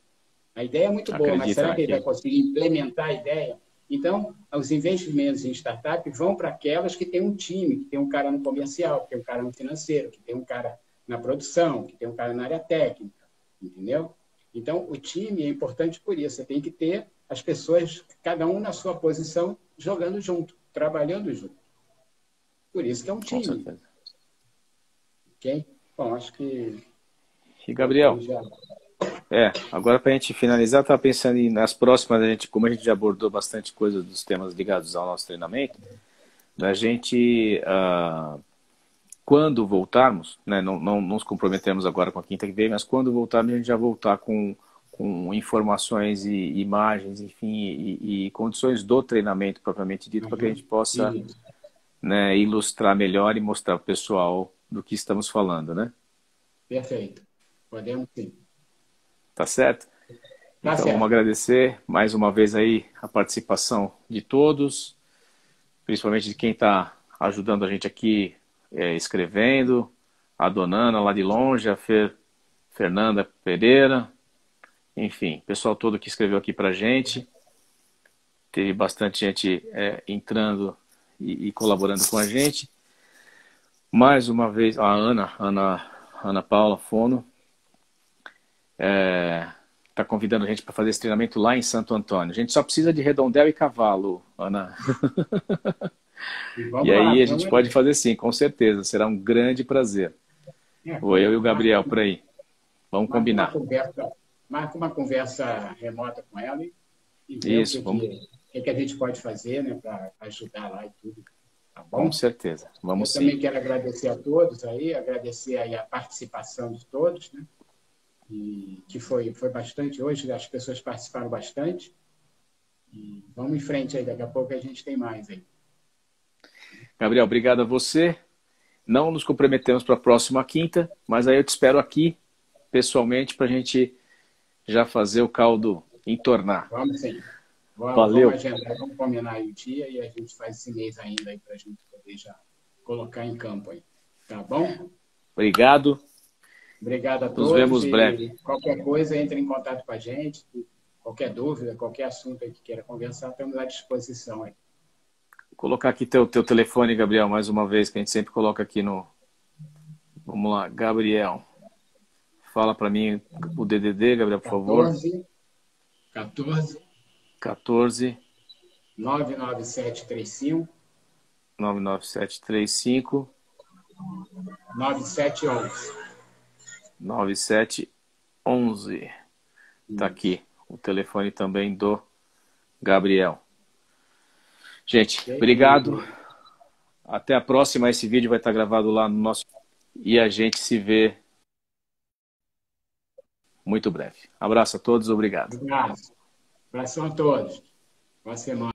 A ideia é muito boa, mas Acredita será que ele vai naquilo. conseguir implementar a ideia? Então, os investimentos em startup vão para aquelas que têm um time, que tem um cara no comercial, que tem um cara no financeiro, que tem um cara na produção, que tem um cara na área técnica, entendeu? Então, o time é importante por isso. Você tem que ter as pessoas, cada um na sua posição, jogando junto, trabalhando junto. Por isso que é um Com time, certeza. ok? Bom, acho que E coloquei Gabriel, já. agora para a gente finalizar, estava pensando em, nas próximas, como a gente já abordou bastante coisa dos temas ligados ao nosso treinamento, da gente, quando voltarmos, né, não nos comprometemos agora com a quinta que vem, mas quando voltarmos, a gente já voltar com informações e imagens, enfim, e condições do treinamento propriamente dito, para que a gente Uhum. possa, Isso, né, ilustrar melhor e mostrar para o pessoal do que estamos falando, né? perfeito. Podemos sim. Tá certo? Tá Então, vamos certo. agradecer mais uma vez aí a participação de todos, principalmente de quem está ajudando a gente aqui escrevendo, a Donana lá de longe, a Fernanda Pereira, enfim, pessoal todo que escreveu aqui para a gente. Teve bastante gente entrando e colaborando com a gente. Mais uma vez, a Ana Paula Fono, está convidando a gente para fazer esse treinamento lá em Santo Antônio. A gente só precisa de redondel e cavalo, Ana. E E vamos lá, aí a vamos gente pode aí. fazer sim, com certeza. Será um grande prazer. Vou eu e o Marca, Gabriel por aí. Vamos marca uma combinar. conversa, marca uma conversa remota com ela e vê o Isso, que, vamos, que a gente pode fazer, né, para ajudar lá e tudo. Tá com bom? certeza. Eu Vamos sim. também quero agradecer a todos aí, agradecer aí a participação de todos, né? E que foi bastante hoje, as pessoas participaram bastante. E vamos em frente aí, daqui a pouco a gente tem mais aí. Gabriel, obrigado a você. Não nos comprometemos para a próxima quinta, mas aí eu te espero aqui, pessoalmente, para a gente já fazer o caldo entornar. Vamos sim. Vamos Valeu. agendar, vamos combinar aí o dia e a gente faz esse mês ainda aí para a gente poder já colocar em campo aí. Tá bom? Obrigado. Obrigado a Nos todos vemos breve. e qualquer coisa, entre em contato com a gente. Qualquer dúvida, qualquer assunto aí que queira conversar, estamos à disposição aí. Vou colocar aqui teu telefone, Gabriel, mais uma vez, que a gente sempre coloca aqui no... Vamos lá, Gabriel. Fala para mim o DDD, Gabriel, por favor. 14 14 99735 99735 9711. 9711. Tá aqui o telefone também do Gabriel. Gente, obrigado. Até a próxima. Esse vídeo vai estar gravado lá no nosso... E a gente se vê muito breve. Abraço a todos, obrigado. Abraço. Abração a todos. Boa semana.